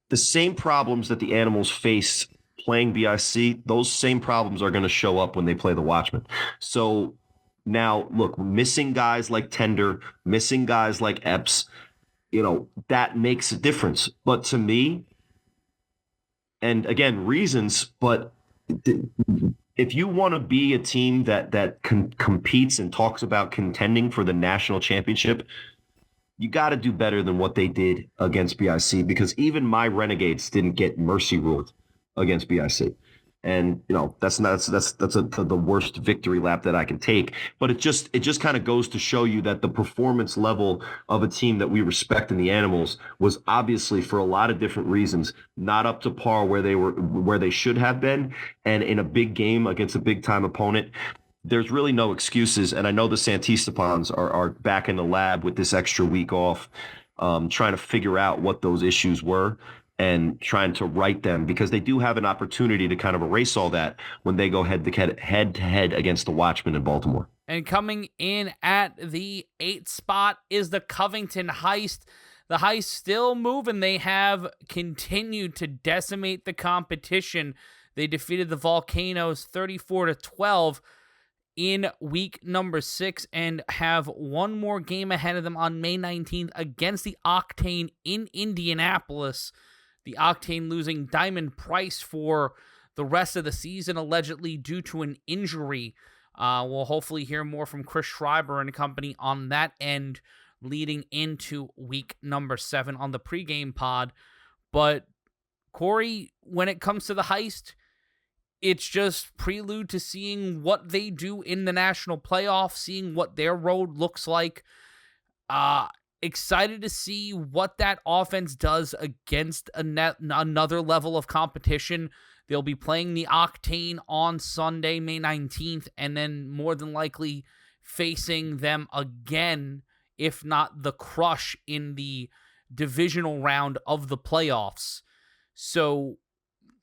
The same problems that the Animals face playing BIC, those same problems are going to show up when they play the Watchmen. So now, look, missing guys like Tender, missing guys like Epps, that makes a difference. But to me, and again, reasons, but if you want to be a team that competes and talks about contending for the national championship, you got to do better than what they did against BIC, because even my Renegades didn't get mercy ruled against BIC. And that's the worst victory lap that I can take. But it just kind of goes to show you that the performance level of a team that we respect in the Animals was obviously, for a lot of different reasons, not up to par where they should have been. And in a big game against a big time opponent, there's really no excuses. And I know the Santistapans are back in the lab with this extra week off, trying to figure out what those issues were and trying to right them, because they do have an opportunity to kind of erase all that when they go head to head against the Watchmen in Baltimore. And coming in at the 8th spot is the Covington Heist. The Heist still moving. They have continued to decimate the competition. They defeated the Volcanoes 34-12 in week number 6 and have one more game ahead of them on May 19th against the Octane in Indianapolis. The Octane losing Diamond Price for the rest of the season, allegedly due to an injury. We'll hopefully hear more from Chris Schreiber and company on that end leading into week number 7 on the pregame pod. But, Corey, when it comes to the Heist, it's just prelude to seeing what they do in the national playoffs, seeing what their road looks like. Excited to see what that offense does against another level of competition. They'll be playing the Octane on Sunday, May 19th, and then more than likely facing them again, if not the Crush, in the divisional round of the playoffs. So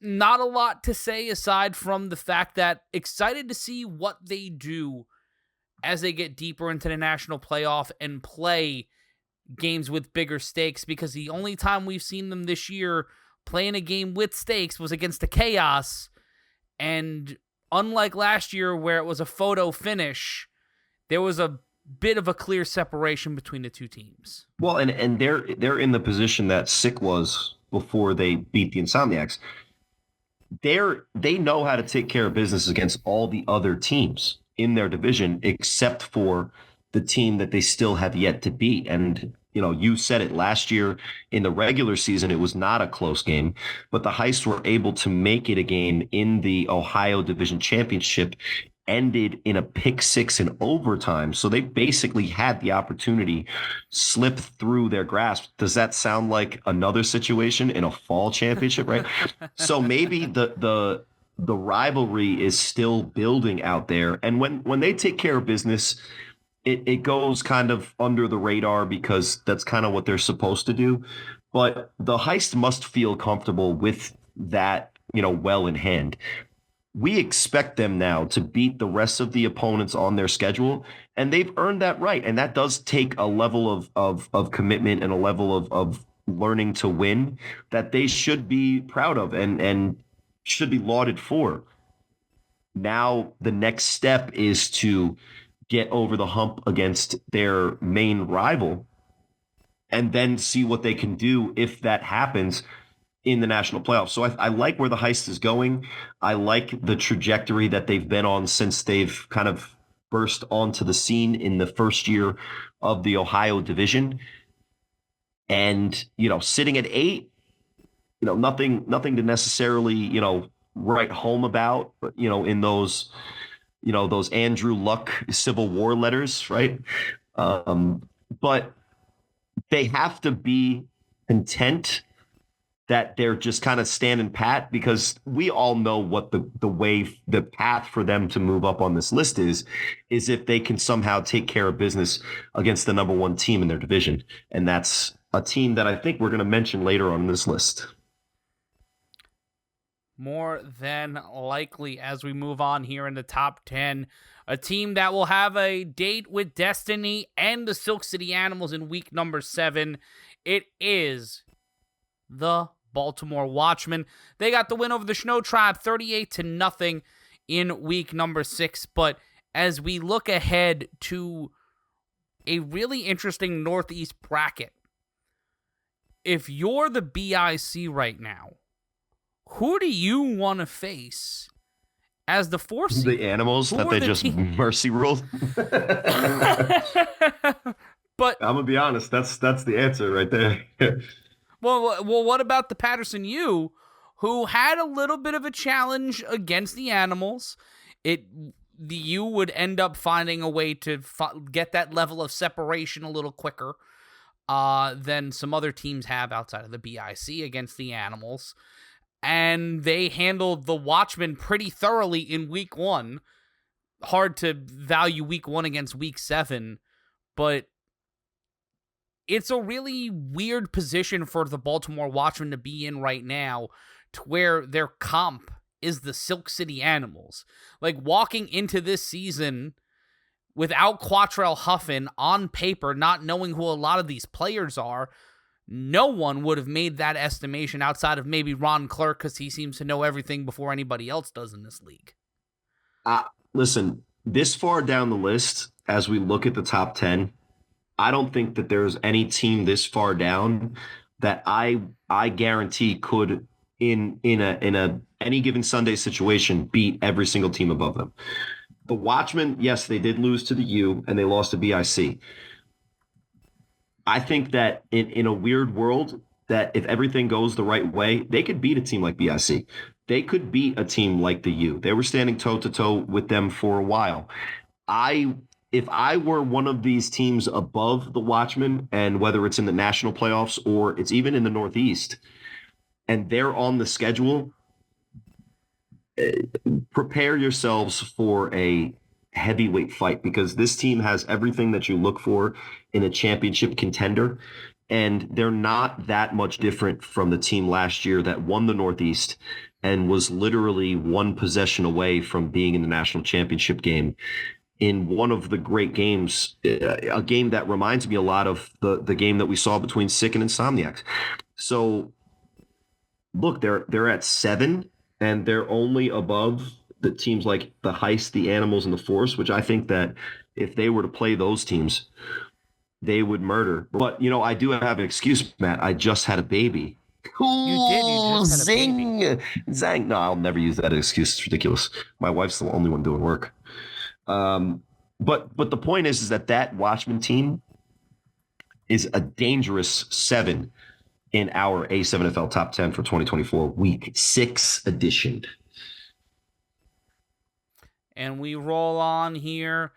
not a lot to say aside from the fact that excited to see what they do as they get deeper into the national playoff and play games with bigger stakes, because the only time we've seen them this year playing a game with stakes was against the Chaos, and unlike last year where it was a photo finish, there was a bit of a clear separation between the two teams. Well, and they're in the position that Sick was before they beat the Insomniacs. They know how to take care of business against all the other teams in their division, except for the team that they still have yet to beat. And you said it last year in the regular season, it was not a close game, but the Heist were able to make it a game in the Ohio Division Championship, ended in a pick 6 in overtime. So they basically had the opportunity slip through their grasp. Does that sound like another situation in a fall championship, right? So maybe the rivalry is still building out there. And when they take care of business, it goes kind of under the radar because that's kind of what they're supposed to do. But the Heist must feel comfortable with that, well in hand. We expect them now to beat the rest of the opponents on their schedule, and they've earned that right. And that does take a level of commitment and a level of learning to win that they should be proud of and should be lauded for. Now, the next step is to get over the hump against their main rival and then see what they can do if that happens in the national playoffs. So I like where the Heist is going. I like the trajectory that they've been on since they've kind of burst onto the scene in the first year of the Ohio division. And, sitting at 8, nothing to necessarily, write home about, but, in those, those Andrew Luck Civil War letters, right? But they have to be content that they're just kind of standing pat, because we all know what the path for them to move up on this list is if they can somehow take care of business against the number 1 team in their division. And that's a team that I think we're going to mention later on this list. More than likely, as we move on here in the top 10, a team that will have a date with Destiny and the Silk City Animals in week number 7. It is the Baltimore Watchmen. They got the win over the Snow Tribe 38-0 in week number 6. But as we look ahead to a really interesting Northeast bracket, if you're the BIC right now, who do you want to face as the 4 seed? The Animals that they just mercy ruled. But I'm gonna be honest, that's the answer right there. Well, what about the Patterson U, who had a little bit of a challenge against the Animals? The U would end up finding a way to get that level of separation a little quicker than some other teams have outside of the BIC against the Animals. And they handled the Watchmen pretty thoroughly in week 1. Hard to value week 1 against week 7, but it's a really weird position for the Baltimore Watchmen to be in right now, to where their comp is the Silk City Animals. Like, walking into this season without Quattrell Huffin on paper, not knowing who a lot of these players are, no one would have made that estimation outside of maybe Ron Clark, because he seems to know everything before anybody else does in this league. Listen, this far down the list, as we look at the top 10, I don't think that there's any team this far down that I guarantee could, in a any given Sunday situation, beat every single team above them. The Watchmen, yes, they did lose to the U and they lost to BIC. I think that in a weird world, that if everything goes the right way, they could beat a team like BIC. They could beat a team like the U. They were standing toe-to-toe with them for a while. If I were one of these teams above the Watchmen, and whether it's in the national playoffs or it's even in the Northeast, and they're on the schedule, prepare yourselves for a heavyweight fight, because this team has everything that you look for in a championship contender, and they're not that much different from the team last year that won the Northeast and was literally one possession away from being in the national championship game in one of the great games, a game that reminds me a lot of the game that we saw between SickWidIt and Insomniacs. So look, they're at 7, and they're only above the teams like the Heist, the Animals, and the Force, which I think that if they were to play those teams, they would murder. But, I do have an excuse, Matt. I just had a baby. You did. You just had a Zing! baby. Zang. No, I'll never use that excuse. It's ridiculous. My wife's the only one doing work. But the point is that Watchmen team is a dangerous 7 in our A7FL top 10 for 2024 week 6 edition. And we roll on here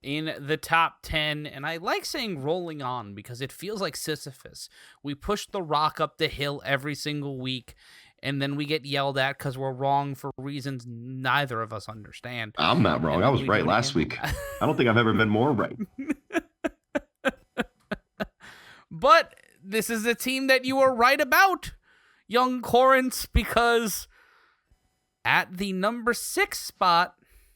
in the top 10. And I like saying rolling on because it feels like Sisyphus. We push the rock up the hill every single week, and then we get yelled at because we're wrong for reasons neither of us understand. I'm not wrong. I was right last week. I don't think I've ever been more right. But this is a team that you were right about, young Corinth, because at the number 6 spot...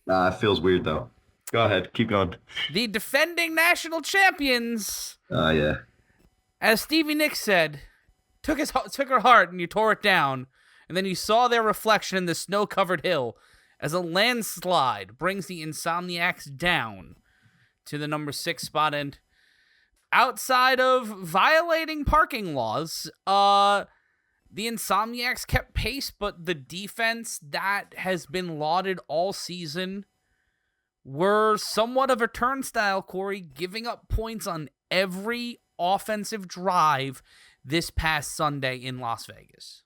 It feels weird, though. Go ahead. Keep going. The defending national champions. Yeah. As Stevie Nicks said, took her heart and you tore it down, and then you saw their reflection in the snow-covered hill as a landslide brings the Insomniacs down to the number 6 spot. And outside of violating parking laws, the Insomniacs kept pace, but the defense that has been lauded all season were somewhat of a turnstile, Corey, giving up points on every offensive drive this past Sunday in Las Vegas.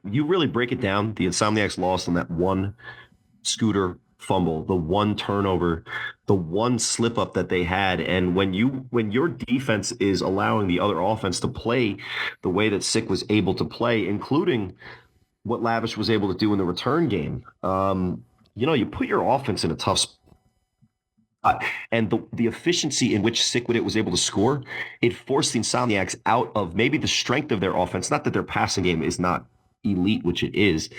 You really break it down. The Insomniacs lost on that one scooter fumble, the one turnover, the one slip up that they had. And when your defense is allowing the other offense to play the way that Sick was able to play, including what Lavish was able to do in the return game, you put your offense in a tough spot. And the efficiency in which SickWidIt was able to score, it forced the Insomniacs out of maybe the strength of their offense. Not that their passing game is not elite, which it is.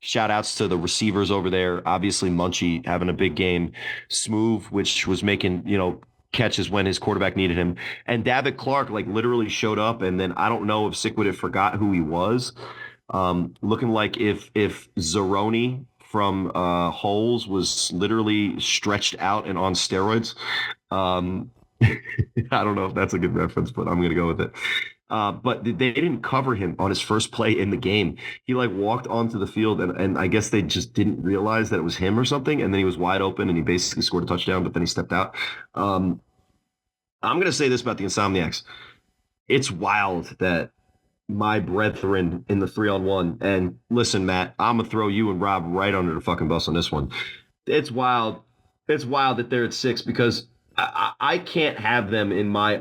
Shout outs to the receivers over there. Obviously, Munchie having a big game. Smooth, which was making, catches when his quarterback needed him. And David Clark, literally showed up. And then I don't know if SickWidIt forgot who he was. Looking like if Zeroni from Holes was literally stretched out and on steroids. I don't know if that's a good reference, but I'm going to go with it. But they didn't cover him on his first play in the game. He walked onto the field and I guess they just didn't realize that it was him or something. And then he was wide open and he basically scored a touchdown, but then he stepped out. I'm going to say this about the Insomniacs. It's wild that my brethren in the 3-on-1, and listen, Matt, I'm going to throw you and Rob right under the fucking bus on this one. It's wild. It's wild that they're at 6 because I can't have them in my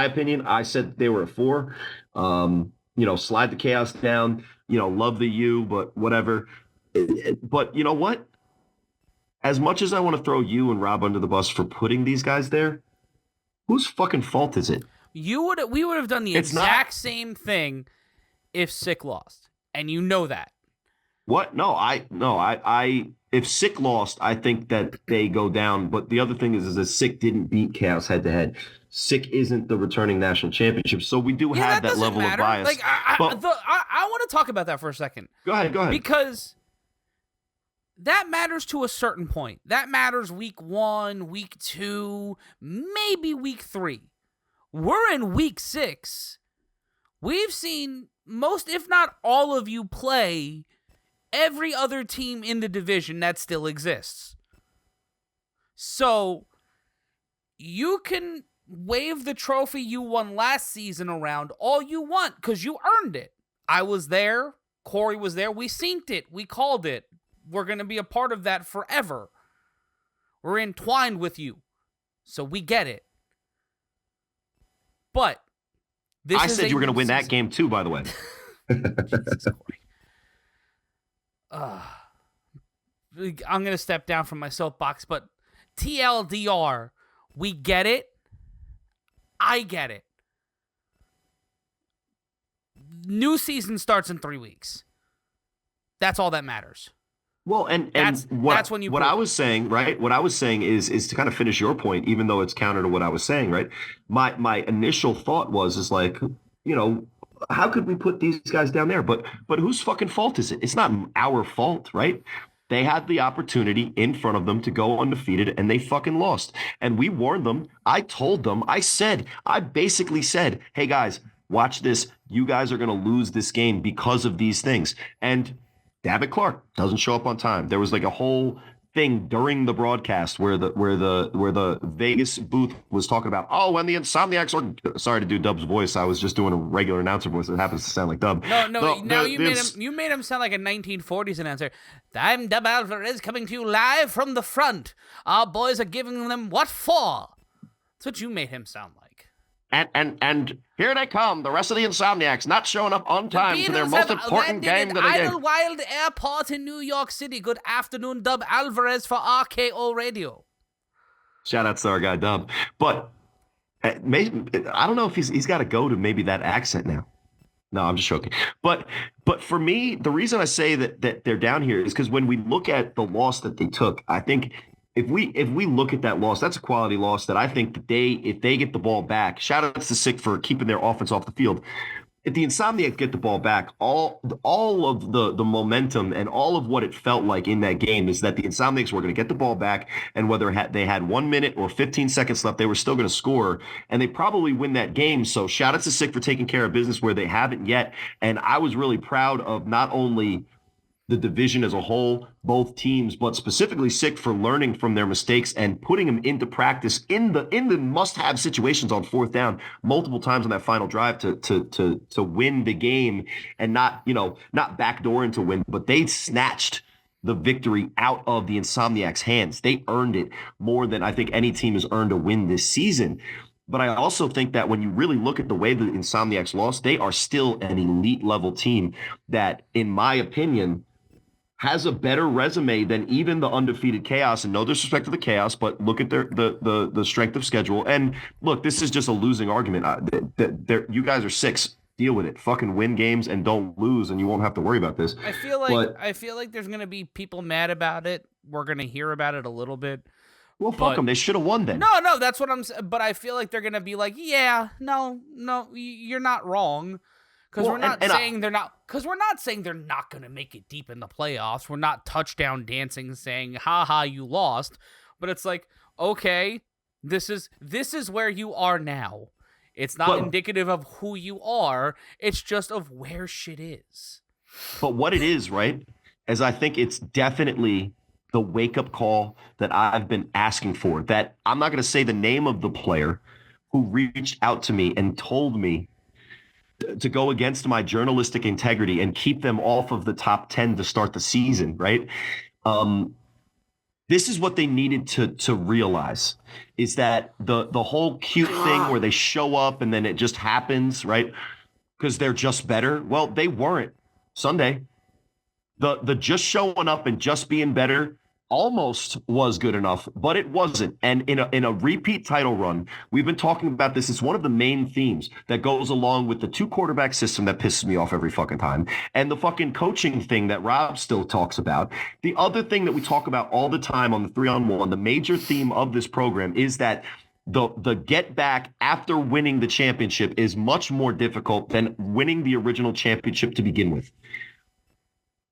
opinion. I said they were at 4. Slide the chaos down. Love the U, but whatever. But you know what? As much as I want to throw you and Rob under the bus for putting these guys there, whose fucking fault is it? We would have done the exact same thing if Sick lost, and you know that. What? No, if Sick lost, I think that they go down. But the other thing is that Sick didn't beat Chaos head to head. Sick isn't the returning national championship, so we do have that level of bias. I want to talk about that for a second. Go ahead. Because that matters to a certain point. That matters week 1, week 2, maybe week 3. We're in week 6. We've seen most, if not all of you play every other team in the division that still exists. So you can wave the trophy you won last season around all you want because you earned it. I was there. Corey was there. We synced it. We called it. We're going to be a part of that forever. We're entwined with you. So we get it. But I said you were going to win that game too, by the way. Jesus, I'm going to step down from my soapbox, but TLDR, we get it. I get it. New season starts in 3 weeks. That's all that matters. Well, that's when you. What I was saying, right? What I was saying is to kind of finish your point, even though it's counter to what I was saying, right? My initial thought was how could we put these guys down there? But whose fucking fault is it? It's not our fault, right? They had the opportunity in front of them to go undefeated, and they fucking lost. And we warned them. I told them. I basically said, hey guys, watch this. You guys are going to lose this game because of these things. And David Clark doesn't show up on time. There was a whole thing during the broadcast where the Vegas booth was talking about, when the Insomniacs are, sorry to do Dub's voice. I was just doing a regular announcer voice. It happens to sound like Dub. You made him sound like a 1940s announcer. I'm Dub Alvarez coming to you live from the front. Our boys are giving them what for? That's what you made him sound like. And here they come, the rest of the Insomniacs not showing up on time for their most important game of the game. Idlewild Airport in New York City. Good afternoon, Dub Alvarez for RKO Radio. Shout out to our guy Dub. But maybe, I don't know if he's got to go to maybe that accent now. No, I'm just joking. But for me, the reason I say that they're down here is because when we look at the loss that they took, I think if we look at that loss, that's a quality loss that I think that if they get the ball back, shout out to Sick for keeping their offense off the field. if the Insomniacs get the ball back, all of the momentum and all of what it felt like in that game is that the Insomniacs were going to get the ball back, and whether they had 1 minute or 15 seconds left, they were still going to score, and they probably win that game. So shout out to Sick for taking care of business where they haven't yet, and I was really proud of not only the division as a whole, both teams, but specifically Sick for learning from their mistakes and putting them into practice in the must-have situations on fourth down multiple times on that final drive to win the game, and not backdoor into win, but they snatched the victory out of the Insomniacs' hands. They earned it more than I think any team has earned a win this season. But I also think that when you really look at the way the Insomniacs lost, they are still an elite level team that, in my opinion, has a better resume than even the undefeated Chaos. And no disrespect to the Chaos, but look at the strength of schedule. And look, this is just a losing argument. You guys are 6. Deal with it. Fucking win games and don't lose, and you won't have to worry about this. I feel like there's gonna be people mad about it. We're gonna hear about it a little bit. Well, fuck them. They should have won then. No, that's what I'm saying. But I feel like they're gonna be like, yeah, no, you're not wrong. Because we're not saying they're not. Because we're not saying they're not going to make it deep in the playoffs. We're not touchdown dancing, saying "ha ha, you lost." But it's like, okay, this is where you are now. It's not indicative of who you are. It's just of where shit is. But what it is, right? Is I think it's definitely the wake up call that I've been asking for. That I'm not going to say the name of the player who reached out to me and told me to go against my journalistic integrity and keep them off of the top 10 to start the season, right? This is what they needed to realize, is that the whole cute thing where they show up and then it just happens, right? Because they're just better. Well, they weren't Sunday. The just showing up and just being better almost was good enough, but it wasn't. And in a repeat title run, we've been talking about this. It's one of the main themes that goes along with the 2 quarterback system that pisses me off every fucking time, and the fucking coaching thing that Rob still talks about. The other thing that we talk about all the time on the 3-on-1, the major theme of this program, is that the get back after winning the championship is much more difficult than winning the original championship to begin with.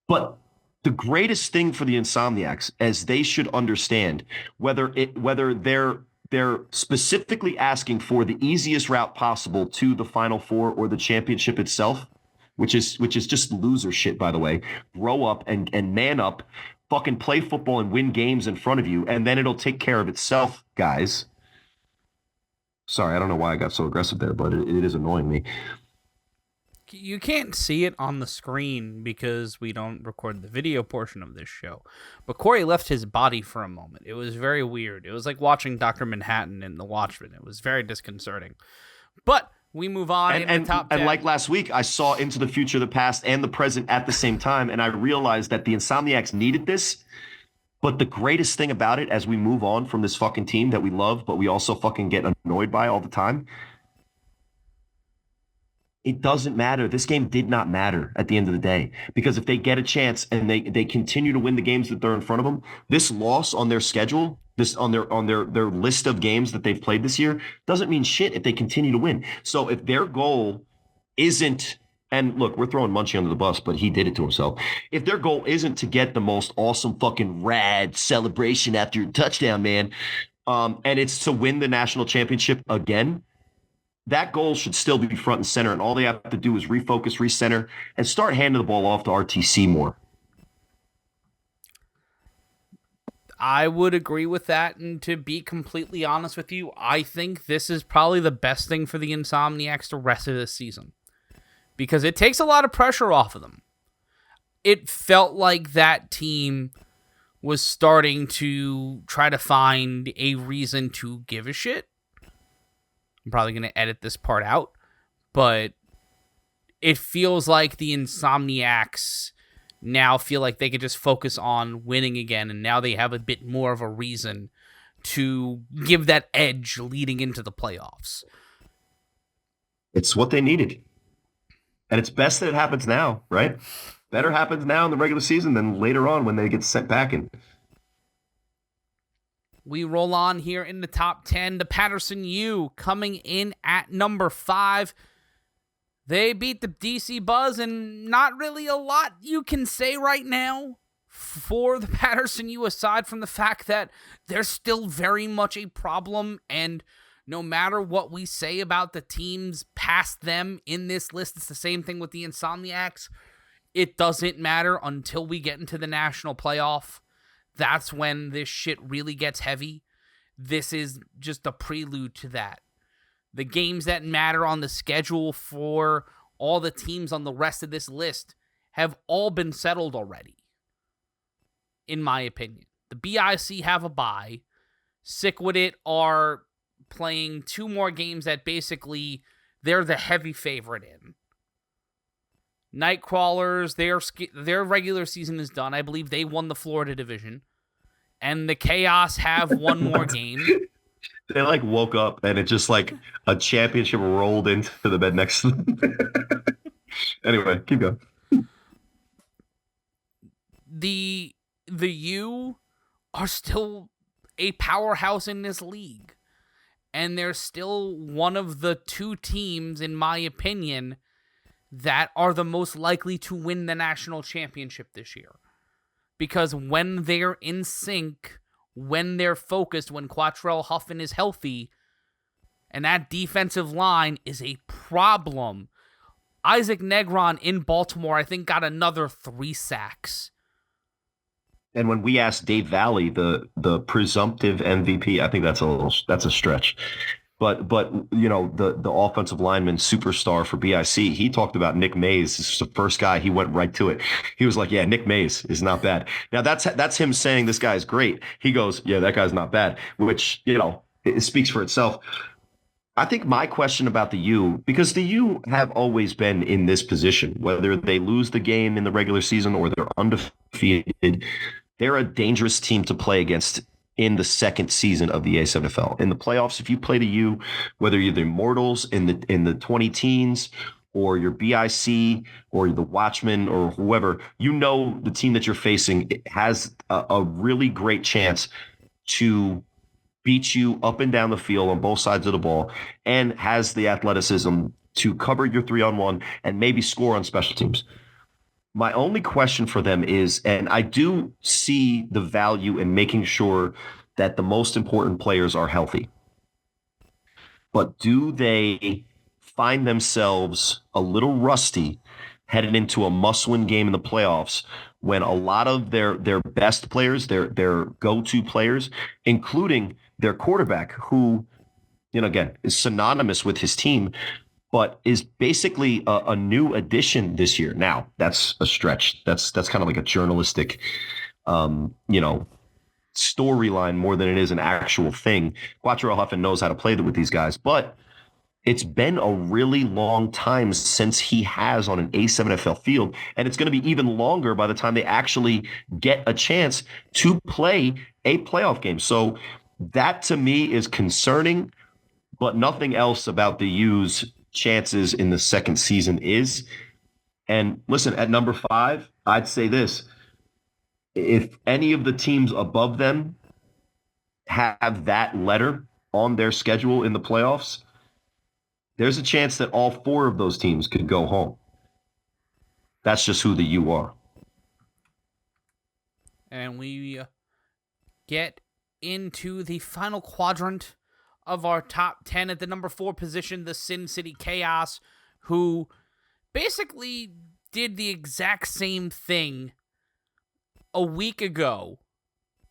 But the greatest thing for the Insomniacs, as they should understand, whether they're specifically asking for the easiest route possible to the Final Four or the championship itself, which is just loser shit, by the way. Grow up and man up, fucking play football and win games in front of you, and then it'll take care of itself, guys. Sorry, I don't know why I got so aggressive there, but it is annoying me. You can't see it on the screen because we don't record the video portion of this show. But Corey left his body for a moment. It was very weird. It was like watching Dr. Manhattan in The Watchmen. It was very disconcerting. But we move on in the top 10. And like last week, I saw Into the Future, the Past, and the Present at the same time, and I realized that the Insomniacs needed this. But the greatest thing about it, as we move on from this fucking team that we love, but we also fucking get annoyed by all the time, it doesn't matter. This game did not matter at the end of the day, because if they get a chance and they continue to win the games that they're in front of them, this loss on their schedule, this on their list of games that they've played this year, doesn't mean shit if they continue to win. So if their goal isn't, and look, we're throwing Munchie under the bus, but he did it to himself. If their goal isn't to get the most awesome fucking rad celebration after your touchdown, man, and it's to win the national championship again, that goal should still be front and center, and all they have to do is refocus, recenter, and start handing the ball off to RTC more. I would agree with that, and to be completely honest with you, I think this is probably the best thing for the Insomniacs the rest of this season, because it takes a lot of pressure off of them. It felt like that team was starting to try to find a reason to give a shit. I'm probably going to edit this part out, but it feels like the Insomniacs now feel like they could just focus on winning again, and now they have a bit more of a reason to give that edge leading into the playoffs. It's what they needed. And it's best that it happens now, right? Better happens now in the regular season than later on when they get sent back in. We roll on here in the top 10. The Patterson U coming in at number 5. They beat the DC Buzz, and not really a lot you can say right now for the Patterson U, aside from the fact that they're still very much a problem, and no matter what we say about the teams past them in this list, it's the same thing with the Insomniacs. It doesn't matter until we get into the national playoff. That's when this shit really gets heavy. This is just a prelude to that. The games that matter on the schedule for all the teams on the rest of this list have all been settled already, in my opinion. The BIC have a bye. SickWidIt are playing 2 more games that basically they're the heavy favorite in. Nightcrawlers, their regular season is done. I believe they won the Florida division. And the Chaos have one more game. They woke up and it just a championship rolled into the bed next to them. Anyway, keep going. The U are still a powerhouse in this league. And they're still one of the 2 teams, in my opinion, that are the most likely to win the national championship this year. Because when they're in sync, when they're focused, when Quattrell Huffin is healthy, and that defensive line is a problem. Isaac Negron in Baltimore, I think, got another 3 sacks. And when we asked Dave Valley, the presumptive MVP, I think that's a stretch. But the offensive lineman superstar for BIC, he talked about Nick Mays. This is the first guy. He went right to it. He was like, yeah, Nick Mays is not bad. Now that's him saying this guy is great. He goes, yeah, that guy's not bad, which, it speaks for itself. I think my question about the U, because the U have always been in this position, whether they lose the game in the regular season or they're undefeated, they're a dangerous team to play against in the second season of the A7FL. In the playoffs, if you play the U, whether you're the Immortals in the 20 teens or your BIC or the Watchmen or whoever, the team that you're facing has a really great chance to beat you up and down the field on both sides of the ball and has the athleticism to cover your 3-on-1 and maybe score on special teams. My only question for them is, and I do see the value in making sure that the most important players are healthy, but do they find themselves a little rusty headed into a must-win game in the playoffs when a lot of their best players, their go-to players, including their quarterback, who, again, is synonymous with his team, but is basically a new addition this year. Now, that's a stretch. That's kind of like a journalistic, storyline more than it is an actual thing. Quattrell Huffin knows how to play with these guys, but it's been a really long time since he has on an A7FL field, and it's going to be even longer by the time they actually get a chance to play a playoff game. So that, to me, is concerning, but nothing else about the U's chances in the second season is. And listen, at number 5, I'd say this. If any of the teams above them have that letter on their schedule in the playoffs, there's a chance that all 4 of those teams could go home. That's just who the U are. And we get into the final quadrant of our top 10 at the number 4 position, the Sin City Chaos, who basically did the exact same thing a week ago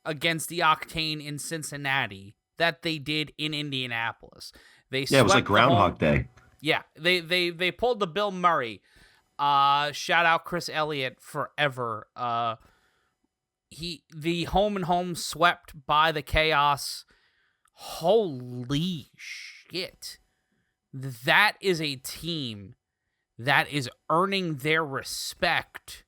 against the Octane in Cincinnati that they did in Indianapolis. It was like Groundhog Day. Yeah, they pulled the Bill Murray. Shout out Chris Elliott forever. The home and home swept by the Chaos. Holy shit. That is a team that is earning their respect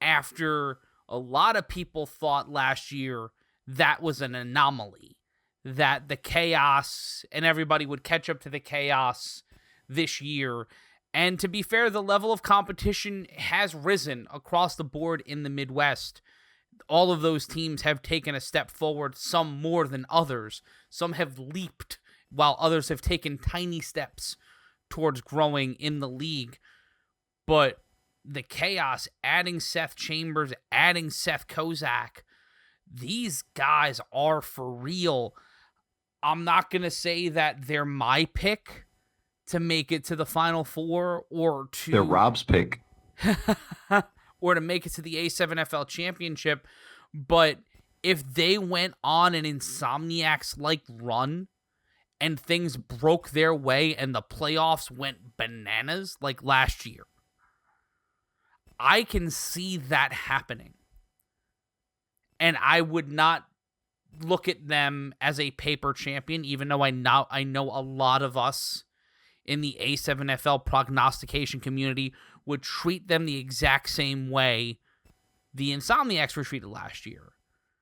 after a lot of people thought last year that was an anomaly, that the Chaos and everybody would catch up to the Chaos this year. And to be fair, the level of competition has risen across the board in the Midwest. All of those teams have taken a step forward, some more than others. Some have leaped, while others have taken tiny steps towards growing in the league. But the Chaos, adding Seth Chambers, adding Seth Kozak, these guys are for real. I'm not going to say that they're my pick to make it to the Final Four or to... They're Rob's pick. or to make it to the A7FL championship. But if they went on an Insomniacs-like run and things broke their way and the playoffs went bananas like last year, I can see that happening. And I would not look at them as a paper champion, even though I know a lot of us in the A7FL prognostication community would treat them the exact same way the Insomniacs were treated last year.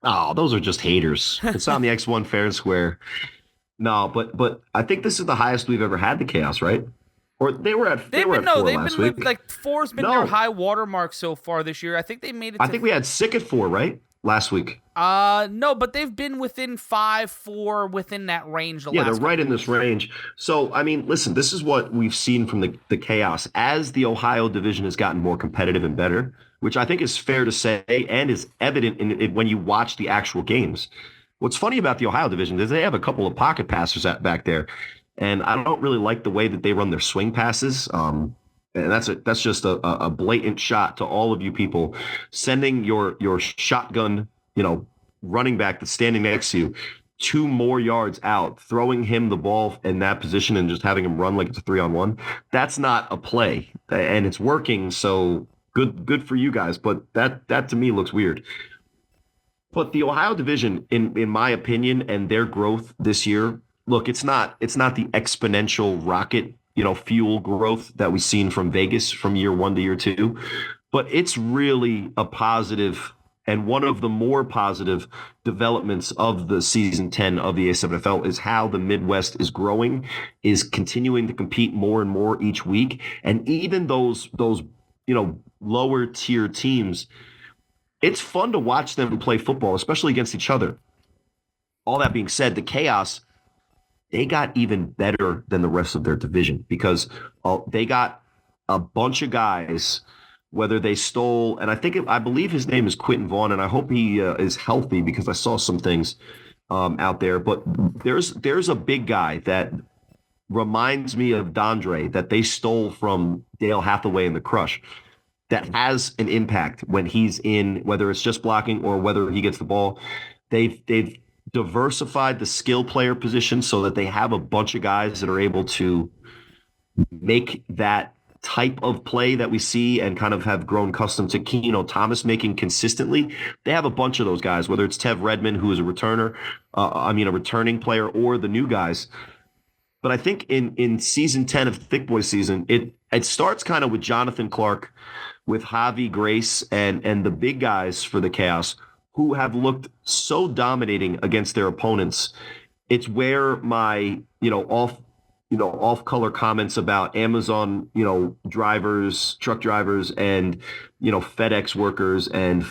Oh, those are just haters. Insomniacs won fair and square. No, but I think this is the highest we've ever had the Chaos, right? Or they were at 4 last week. Like 4's been their high watermark so far this year. I think they made it. I think we had Sick at 4, right? Last week. No, but they've been within 5, 4, within that range. They're right in this range. So, I mean, listen, this is what we've seen from the Chaos as the Ohio division has gotten more competitive and better, which I think is fair to say and is evident in it when you watch the actual games. What's funny about the Ohio division is they have a couple of pocket passers back there, and I don't really like the way that they run their swing passes. And that's just a blatant shot to all of you people sending your shotgun, running back that's standing next to you 2 more yards out, throwing him the ball in that position and just having him run like it's a 3-on-1. That's not a play, and it's working. So good for you guys, but that to me looks weird. But the Ohio division, in my opinion, and their growth this year, look, it's not the exponential rocket, fuel growth that we've seen from Vegas from year 1 to year 2, but it's really a positive and one of the more positive developments of the season 10 of the A7FL is how the Midwest is growing, is continuing to compete more and more each week, and even those lower tier teams, it's fun to watch them play football, especially against each other. All that being said, the Chaos, they got even better than the rest of their division because they got a bunch of guys, whether they stole, and I believe his name is Quentin Vaughn, and I hope he is healthy because I saw some things out there. But there's a big guy that reminds me of Dondre that they stole from Dale Hathaway in the Crush that has an impact when he's in, whether it's just blocking or whether he gets the ball. They've diversified the skill player position so that they have a bunch of guys that are able to make that type of play that we see and kind of have grown accustomed to Keno Thomas making consistently. They have a bunch of those guys, whether it's Tev Redmond, who is a returning player, or the new guys. But I think in season 10 of Thick Boy season, it starts kind of with Jonathan Clark, with Javi Grace and the big guys for the Chaos who have looked so dominating against their opponents. It's where my, off-color comments about Amazon, drivers, truck drivers, and, FedEx workers and,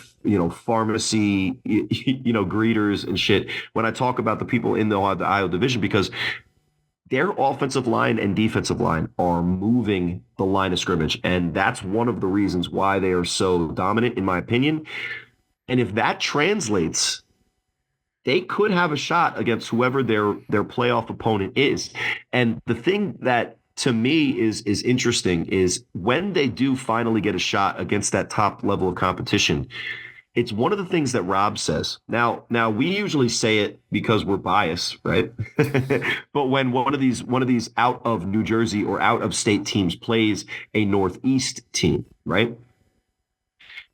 pharmacy, greeters and shit. When I talk about the people in the Ohio division, because their offensive line and defensive line are moving the line of scrimmage, and that's one of the reasons why they are so dominant, in my opinion. And if that translates, they could have a shot against whoever their playoff opponent is. And the thing that to me is interesting is when they do finally get a shot against that top level of competition, it's one of the things that Rob says. Now we usually say it because we're biased, right? But when one of these out of New Jersey or out of state teams plays a Northeast team, right?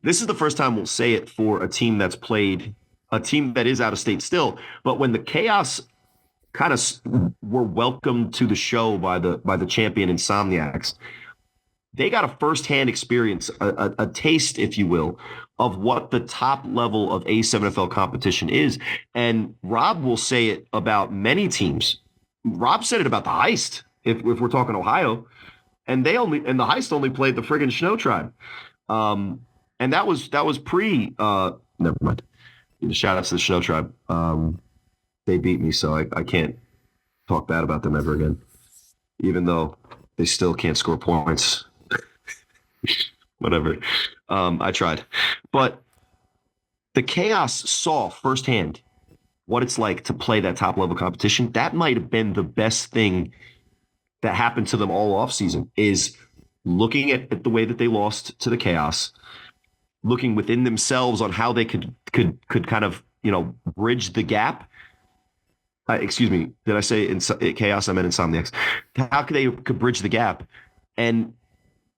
This is the first time we'll say it for a team that's played a team that is out of state still. But when the Chaos kind of were welcomed to the show by the champion Insomniacs, they got a firsthand experience, a taste, if you will, of what the top level of A7FL competition is. And Rob will say it about many teams. Rob said it about the Heist, if we're talking Ohio, and the Heist only played the friggin' Snow Tribe. And that was pre never mind. Shout out to the Snow Tribe. They beat me, so I can't talk bad about them ever again. Even though They still can't score points. Whatever. I tried. But the Chaos saw firsthand what it's like to play that top level competition. That might have been the best thing that happened to them all offseason, is looking at the way that they lost to the Chaos, looking within themselves on how they could kind of, bridge the gap. Excuse me, did I say Chaos? I meant Insomniacs. How could bridge the gap? And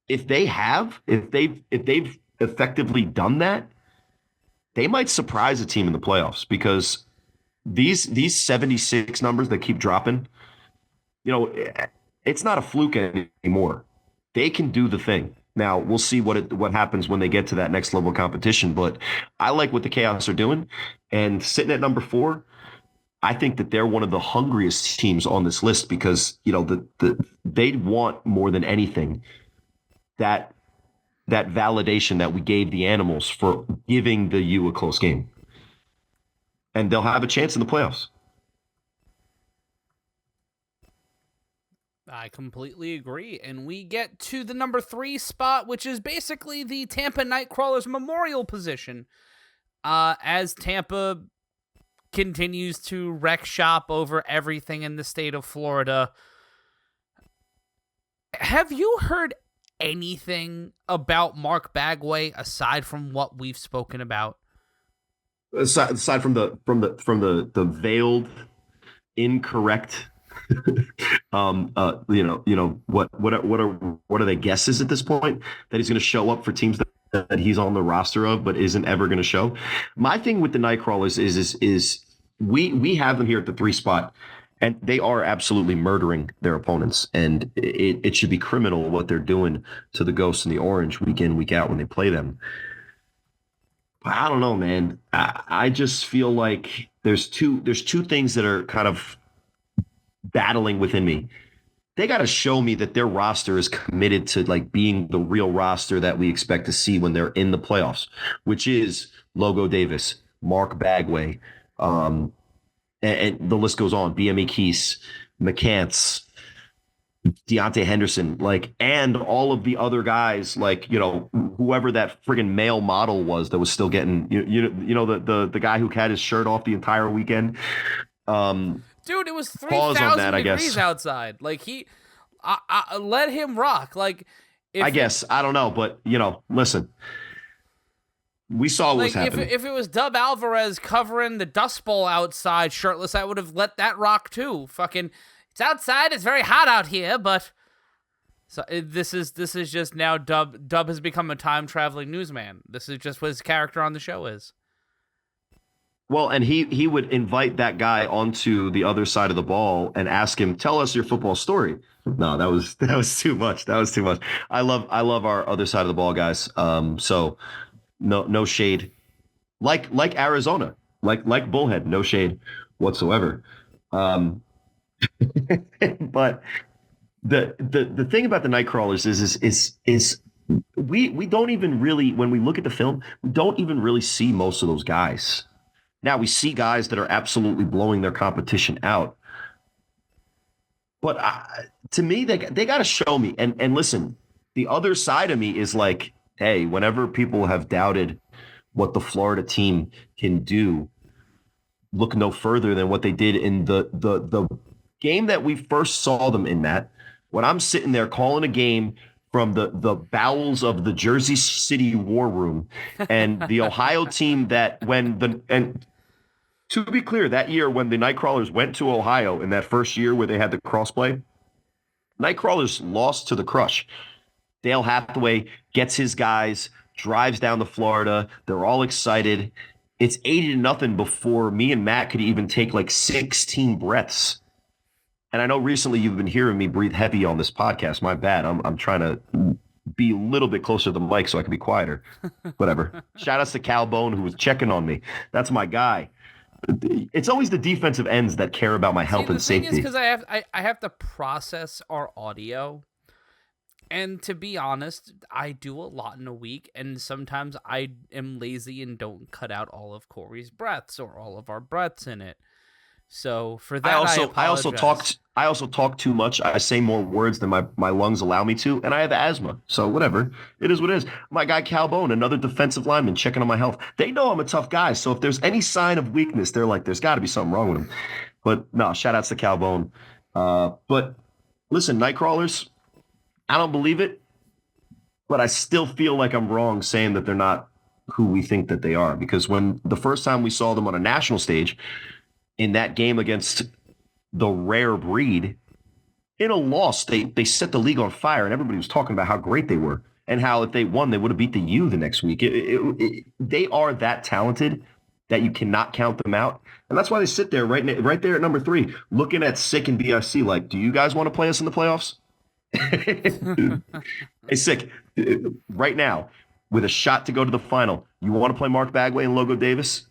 if they've effectively done that, they might surprise a team in the playoffs, because these 76 numbers that keep dropping, it's not a fluke anymore. They can do the thing. Now, we'll see what happens when they get to that next level of competition, but I like what the Chaos are doing. And sitting at number 4, I think that they're one of the hungriest teams on this list, because, they want more than anything that validation that we gave the Animals for giving the U a close game. And they'll have a chance in the playoffs. I completely agree. And we get to the number 3 spot, which is basically the Tampa Nightcrawlers memorial position. As Tampa continues to wreck shop over everything in the state of Florida. Have you heard anything about Mark Bagway aside from what we've spoken about? Aside from the veiled, incorrect, what are they guesses at this point that he's going to show up for teams that he's on the roster of but isn't ever going to show? My thing with the Nightcrawlers is we have them here at the 3 spot, and they are absolutely murdering their opponents, and it should be criminal what they're doing to the Ghosts and the Orange week in, week out when they play them. But I don't know, man. I just feel like there's two things that are kind of battling within me. They got to show me that their roster is committed to being the real roster that we expect to see when they're in the playoffs, which is Logo Davis, Mark Bagway, and the list goes on. BME Keese, McCants, Deontay Henderson, and all of the other guys, whoever that friggin' male model was that was still getting, the guy who had his shirt off the entire weekend. Dude, it was 3,000 degrees outside. I let him rock. I guess, I don't know, but listen, we saw what was happening. If it was Dub Alvarez covering the Dust Bowl outside shirtless, I would have let that rock too. Fucking, it's outside. It's very hot out here, but this is just now Dub has become a time traveling newsman. This is just what his character on the show is. Well, and he would invite that guy onto the other side of the ball and ask him, "Tell us your football story." No, that was too much. That was too much. I love our other side of the ball guys. So no shade. Like Arizona, like Bullhead, no shade whatsoever. But the thing about the Nightcrawlers is we don't even really, when we look at the film, we don't even really see most of those guys. Now we see guys that are absolutely blowing their competition out. But to me, they got to show me. And listen, the other side of me is like, hey, whenever people have doubted what the Florida team can do, look no further than what they did in the game that we first saw them in, Matt. When I'm sitting there calling a game from the bowels of the Jersey City War Room, and the Ohio team that to be clear, that year when the Nightcrawlers went to Ohio in that first year where they had the crossplay, Nightcrawlers lost to the Crush. Dale Hathaway gets his guys, drives down to Florida. They're all excited. It's 80-0 before me and Matt could even take 16 breaths. And I know recently you've been hearing me breathe heavy on this podcast. My bad. I'm trying to be a little bit closer to the mic so I can be quieter. Whatever. Shout out to Calbone, who was checking on me. That's my guy. It's always the defensive ends that care about my health and safety. The thing is, because I have to process our audio. And to be honest, I do a lot in a week, and sometimes I am lazy and don't cut out all of Corey's breaths or all of our breaths in it. So for that, I also talk too much. I say more words than my lungs allow me to, and I have asthma. So whatever. It is what it is. My guy Calbone, another defensive lineman, checking on my health. They know I'm a tough guy. So if there's any sign of weakness, they're like, there's got to be something wrong with him. But no, shout outs to Calbone. But listen, Nightcrawlers, I don't believe it, but I still feel like I'm wrong saying that they're not who we think that they are. Because when the first time we saw them on a national stage in that game against the Rare Breed, in a loss, they set the league on fire, and everybody was talking about how great they were and how if they won, they would have beat the U the next week. They are that talented that you cannot count them out. And that's why they sit there right there at number 3, looking at Sick and BIC like, do you guys want to play us in the playoffs? Hey, Sick, right now, with a shot to go to the final, you want to play Mark Bagway and Logo Davis?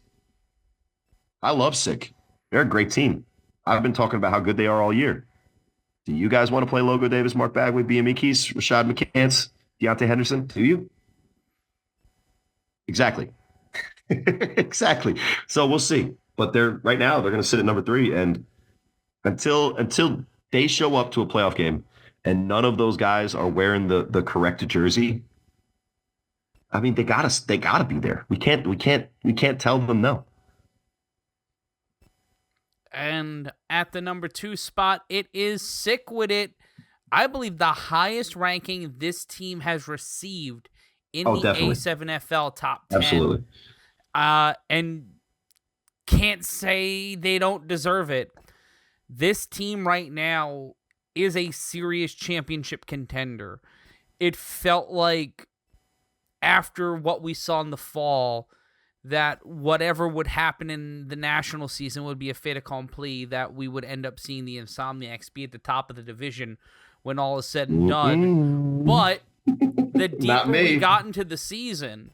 I love Sick. They're a great team. I've been talking about how good they are all year. Do you guys want to play Logo Davis, Mark Bagway, BME Keys, Rashad McCants, Deontay Henderson? Do you? Exactly. Exactly. So we'll see. But right now they're going to sit at number 3, and until they show up to a playoff game and none of those guys are wearing the correct jersey, I mean, they gotta be there. We can't tell them no. And at the number 2 spot, it is SickWidIt. I believe the highest ranking this team has received in the definitely. A7FL top 10. Absolutely. And can't say they don't deserve it. This team right now is a serious championship contender. It felt like after what we saw in the fall, that whatever would happen in the national season would be a fait accompli, that we would end up seeing the Insomniacs be at the top of the division when all is said and done. But the deeper we got into the season,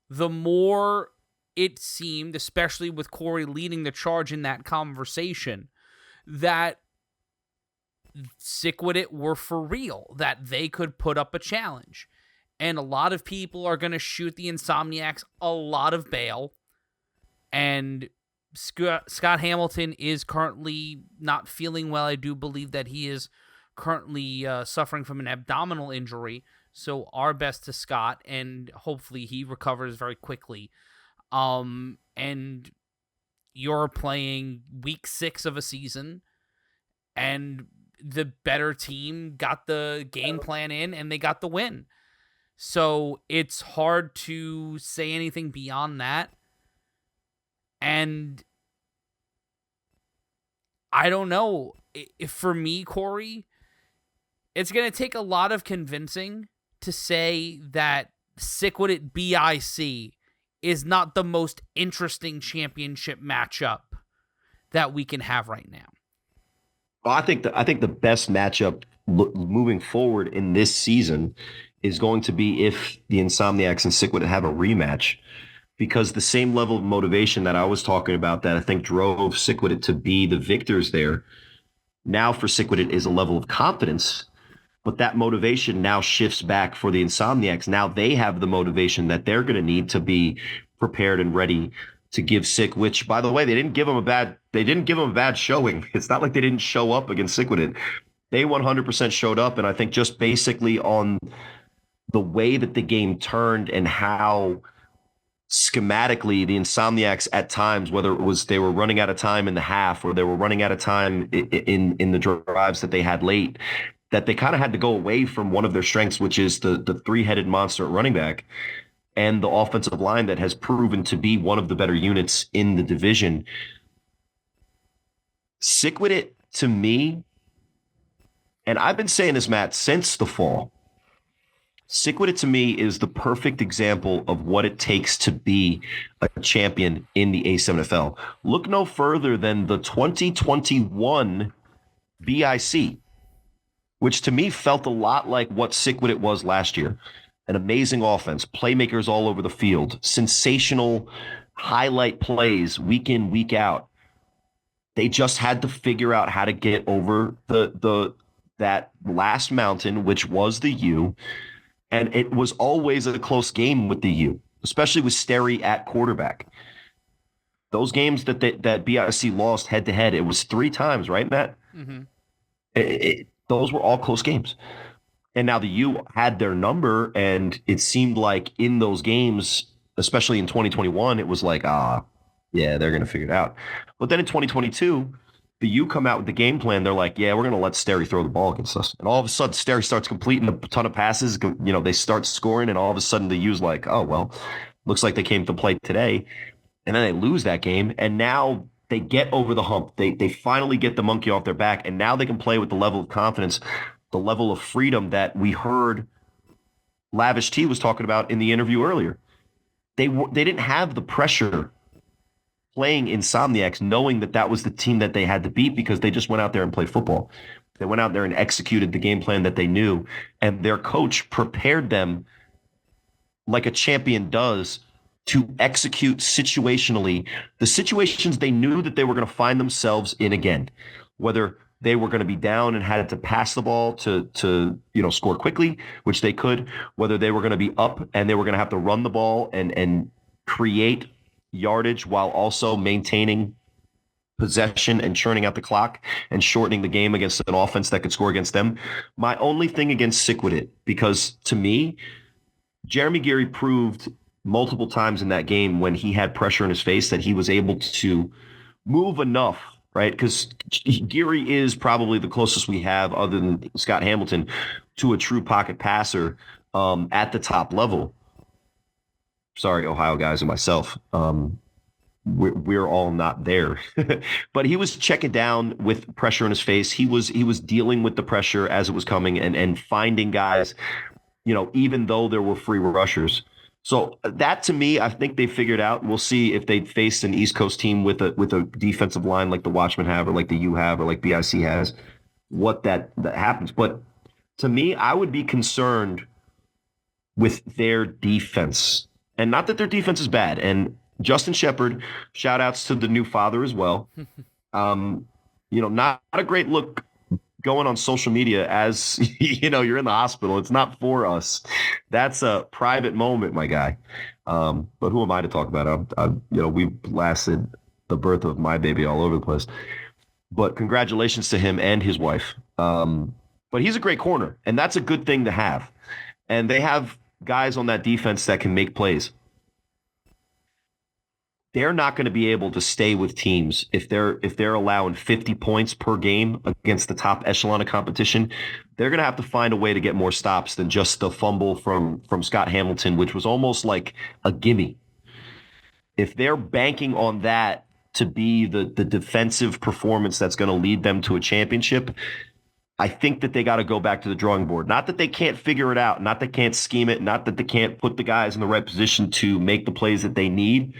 the more it seemed, especially with Cory leading the charge in that conversation, that SickWidIt were for real, that they could put up a challenge. And a lot of people are going to shoot the Insomniacs a lot of bail. And Scott Hamilton is currently not feeling well. I do believe that he is currently suffering from an abdominal injury. So our best to Scott, and hopefully he recovers very quickly. And you're playing week 6 of a season, and the better team got the game plan in, and they got the win. So it's hard to say anything beyond that. And I don't know. If for me, Cory, it's going to take a lot of convincing to say that SickWidIt BIC is not the most interesting championship matchup that we can have right now. Well, I think the best matchup moving forward in this season is going to be if the Insomniacs and SickWidIt have a rematch, because the same level of motivation that I was talking about that I think drove SickWidIt to be the victors there, now for SickWidIt is a level of confidence, but that motivation now shifts back for the Insomniacs. Now they have the motivation that they're going to need to be prepared and ready to give Sick, which, by the way, they didn't give them a bad showing. It's not like they didn't show up against SickWidIt. They 100% showed up, and I think just basically on the way that the game turned and how schematically the Insomniacs at times, whether it was they were running out of time in the half or they were running out of time in the drives that they had late, that they kind of had to go away from one of their strengths, which is the three-headed monster at running back and the offensive line that has proven to be one of the better units in the division. SickWidIt, to me, and I've been saying this, Matt, since the fall, SickWidIt to me is the perfect example of what it takes to be a champion in the A7FL. Look no further than the 2021 BIC, which to me felt a lot like what SickWidIt was last year. An amazing offense, playmakers all over the field, sensational highlight plays week in, week out. They just had to figure out how to get over that last mountain, which was the U. And it was always a close game with the U, especially with Sterry at quarterback. those games that BIC lost head to head, it was 3 times, right, Matt? Mm-hmm. Those were all close games. And now the U had their number, and it seemed like in those games, especially in 2021, it was like, yeah, they're going to figure it out. But then in 2022, the U come out with the game plan. They're like, yeah, we're going to let Sterry throw the ball against us. And all of a sudden, Sterry starts completing a ton of passes. They start scoring, and all of a sudden the U's like, oh, well, looks like they came to play today. And then they lose that game, and now they get over the hump. They finally get the monkey off their back, and now they can play with the level of confidence, the level of freedom that we heard Lavish T was talking about in the interview earlier. They didn't have the pressure playing Insomniacs, knowing that was the team that they had to beat, because they just went out there and played football. They went out there and executed the game plan that they knew, and their coach prepared them like a champion does to execute situationally the situations they knew that they were going to find themselves in again, whether they were going to be down and had to pass the ball to score quickly, which they could, whether they were going to be up and they were going to have to run the ball and create yardage while also maintaining possession and churning out the clock and shortening the game against an offense that could score against them. My only thing against SickWidIt, because to me, Jeremy Geary proved multiple times in that game when he had pressure in his face that he was able to move enough, right? Because Geary is probably the closest we have, other than Scott Hamilton, to a true pocket passer at the top level. Sorry, Ohio guys and myself. We're all not there. But he was checking down with pressure in his face. He was dealing with the pressure as it was coming and finding guys, even though there were free rushers. So that, to me, I think they figured out. We'll see if they face an East Coast team with a defensive line like the Watchmen have, or like the U have, or like BIC has, what that happens. But to me, I would be concerned with their defense. And not that their defense is bad. And Justin Shepard, shout outs to the new father as well. Not a great look going on social media as you're in the hospital. It's not for us. That's a private moment, my guy. But who am I to talk about it? We blasted the birth of my baby all over the place. But congratulations to him and his wife. But he's a great corner, and that's a good thing to have. And they have guys on that defense that can make plays. They're not going to be able to stay with teams if they're allowing 50 points per game against the top echelon of competition. They're going to have to find a way to get more stops than just the fumble from Scott Hamilton, which was almost like a gimme. If they're banking on that to be the defensive performance that's going to lead them to a championship, I think that they got to go back to the drawing board. Not that they can't figure it out, not that they can't scheme it, not that they can't put the guys in the right position to make the plays that they need.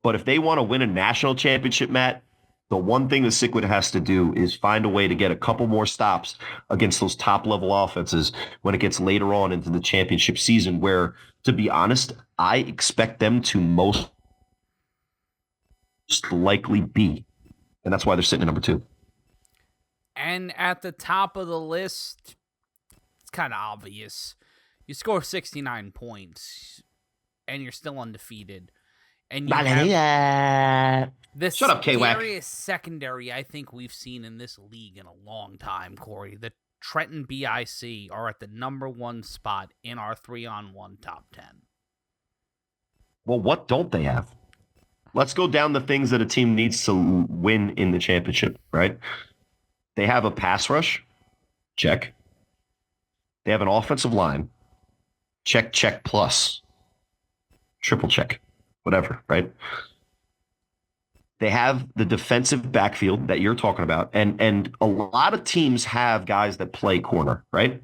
But if they want to win a national championship, Matt, the one thing the SickWidIt has to do is find a way to get a couple more stops against those top-level offenses when it gets later on into the championship season, where, to be honest, I expect them to most likely be. And that's why they're sitting at number 2. And at the top of the list, it's kind of obvious. You score 69 points, and you're still undefeated. And you have the scariest secondary I think we've seen in this league in a long time, Corey. The Trenton BIC are at the number 1 spot in our 3-on-1 top 10. Well, what don't they have? Let's go down the things that a team needs to win in the championship, right? They have a pass rush. Check. They have an offensive line. Check, check, plus. Triple check. Whatever, right? They have the defensive backfield that you're talking about, and a lot of teams have guys that play corner, right?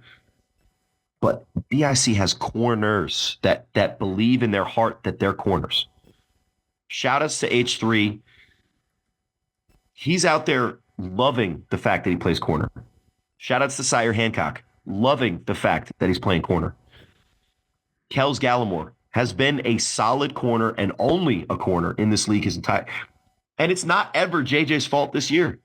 But BIC has corners that believe in their heart that they're corners. Shout outs to H3. He's out there loving the fact that he plays corner. Shout outs to Sire Hancock, loving the fact that he's playing corner. Kels Gallimore has been a solid corner and only a corner in this league his entire. And it's not ever JJ's fault this year.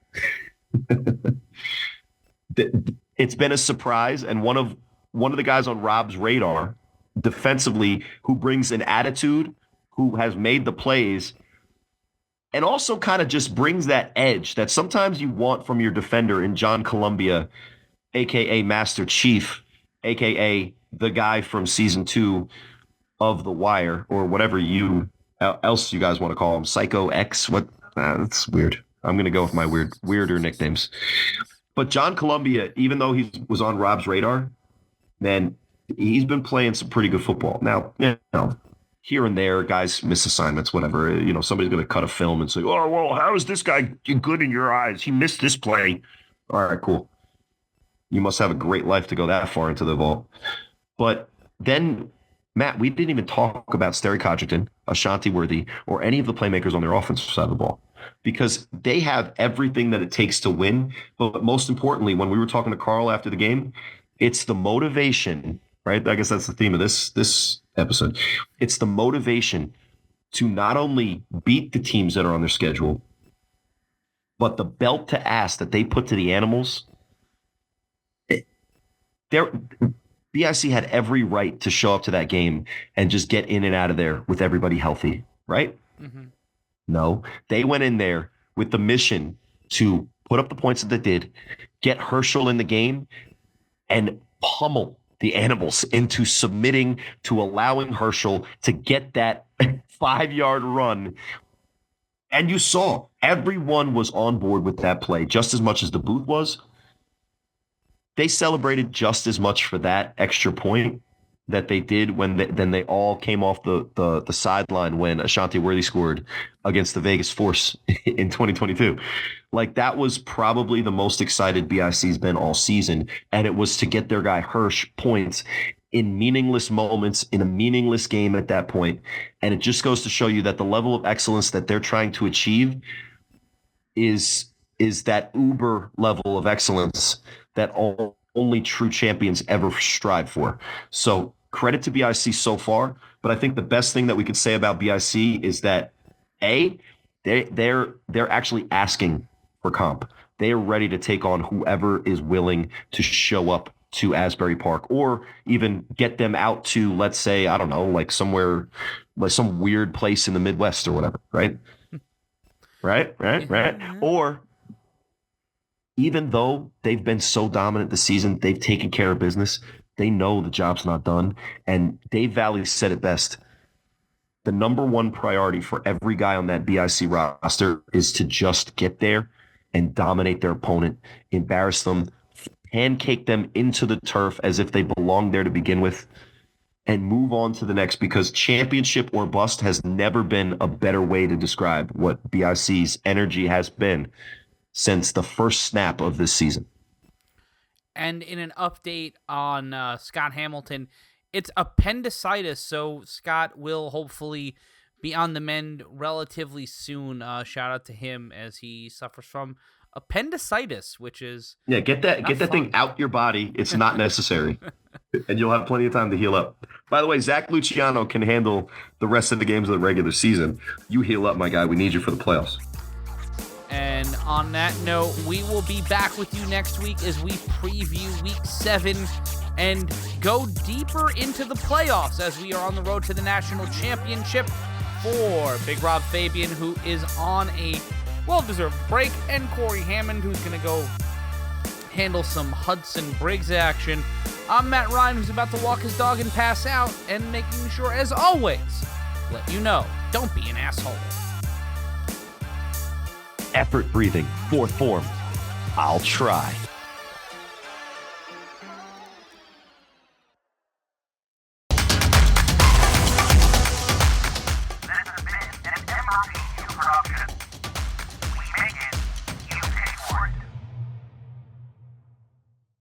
It's been a surprise, and one of the guys on Rob's radar defensively who brings an attitude, who has made the plays, and also kind of just brings that edge that sometimes you want from your defender in John Columbia, a.k.a. Master Chief, a.k.a. the guy from season 2 of The Wire, or whatever else you guys want to call him. Psycho X? What? That's weird. I'm going to go with my weirder nicknames. But John Columbia, even though he was on Rob's radar, man, he's been playing some pretty good football. Now, here and there, guys miss assignments, whatever. Somebody's going to cut a film and say, oh, well, how is this guy good in your eyes? He missed this play. All right, cool. You must have a great life to go that far into the vault. But then, Matt, we didn't even talk about Sterry Codrington, Ashanti Worthy, or any of the playmakers on their offensive side of the ball, because they have everything that it takes to win. But most importantly, when we were talking to Carl after the game, it's the motivation, right? I guess that's the theme of this episode. It's the motivation to not only beat the teams that are on their schedule, but the belt to ass that they put to the animals. BIC had every right to show up to that game and just get in and out of there with everybody healthy, right? Mm-hmm. No, they went in there with the mission to put up the points that they did, get Herschel in the game, and pummel the animals into submitting to allowing Herschel to get that 5-yard run. And you saw everyone was on board with that play just as much as the booth was. They celebrated just as much for that extra point that they did when they all came off the sideline when Ashanti Worthy scored against the Vegas Force in 2022. Like, that was probably the most excited BIC's been all season, and it was to get their guy Hirsch points in meaningless moments in a meaningless game at that point. And it just goes to show you that the level of excellence that they're trying to achieve is that uber level of excellence that only true champions ever strive for. So credit to BIC so far, but I think the best thing that we could say about BIC is that they're actually asking for comp. They are ready to take on whoever is willing to show up to Asbury Park, or even get them out to, let's say, I don't know, like somewhere, like some weird place in the Midwest or whatever, right? Right. Or even though they've been so dominant this season, they've taken care of business. They know the job's not done. And Dave Valley said it best. The number one priority for every guy on that BIC roster is to just get there and dominate their opponent, embarrass them, pancake them into the turf as if they belonged there to begin with, and move on to the next, because championship or bust has never been a better way to describe what BIC's energy has been since the first snap of this season. And in an update on Scott Hamilton, it's appendicitis, so Scott will hopefully be on the mend relatively soon. Shout out to him as he suffers from appendicitis, which is get that thing out your body. It's not necessary, and you'll have plenty of time to heal up. By the way, Zach Luciano can handle the rest of the games of the regular season. You heal up, my guy. We need you for the playoffs. And on that note, we will be back with you next week as we preview Week 7 and go deeper into the playoffs as we are on the road to the national championship. For Big Rob Fabian, who is on a well-deserved break, and Cory Hammond, who's going to go handle some Hudson Briggs action, I'm Matt Ryan, who's about to walk his dog and pass out, and making sure, as always, let you know, don't be an asshole. Effort breathing, fourth form. I'll try.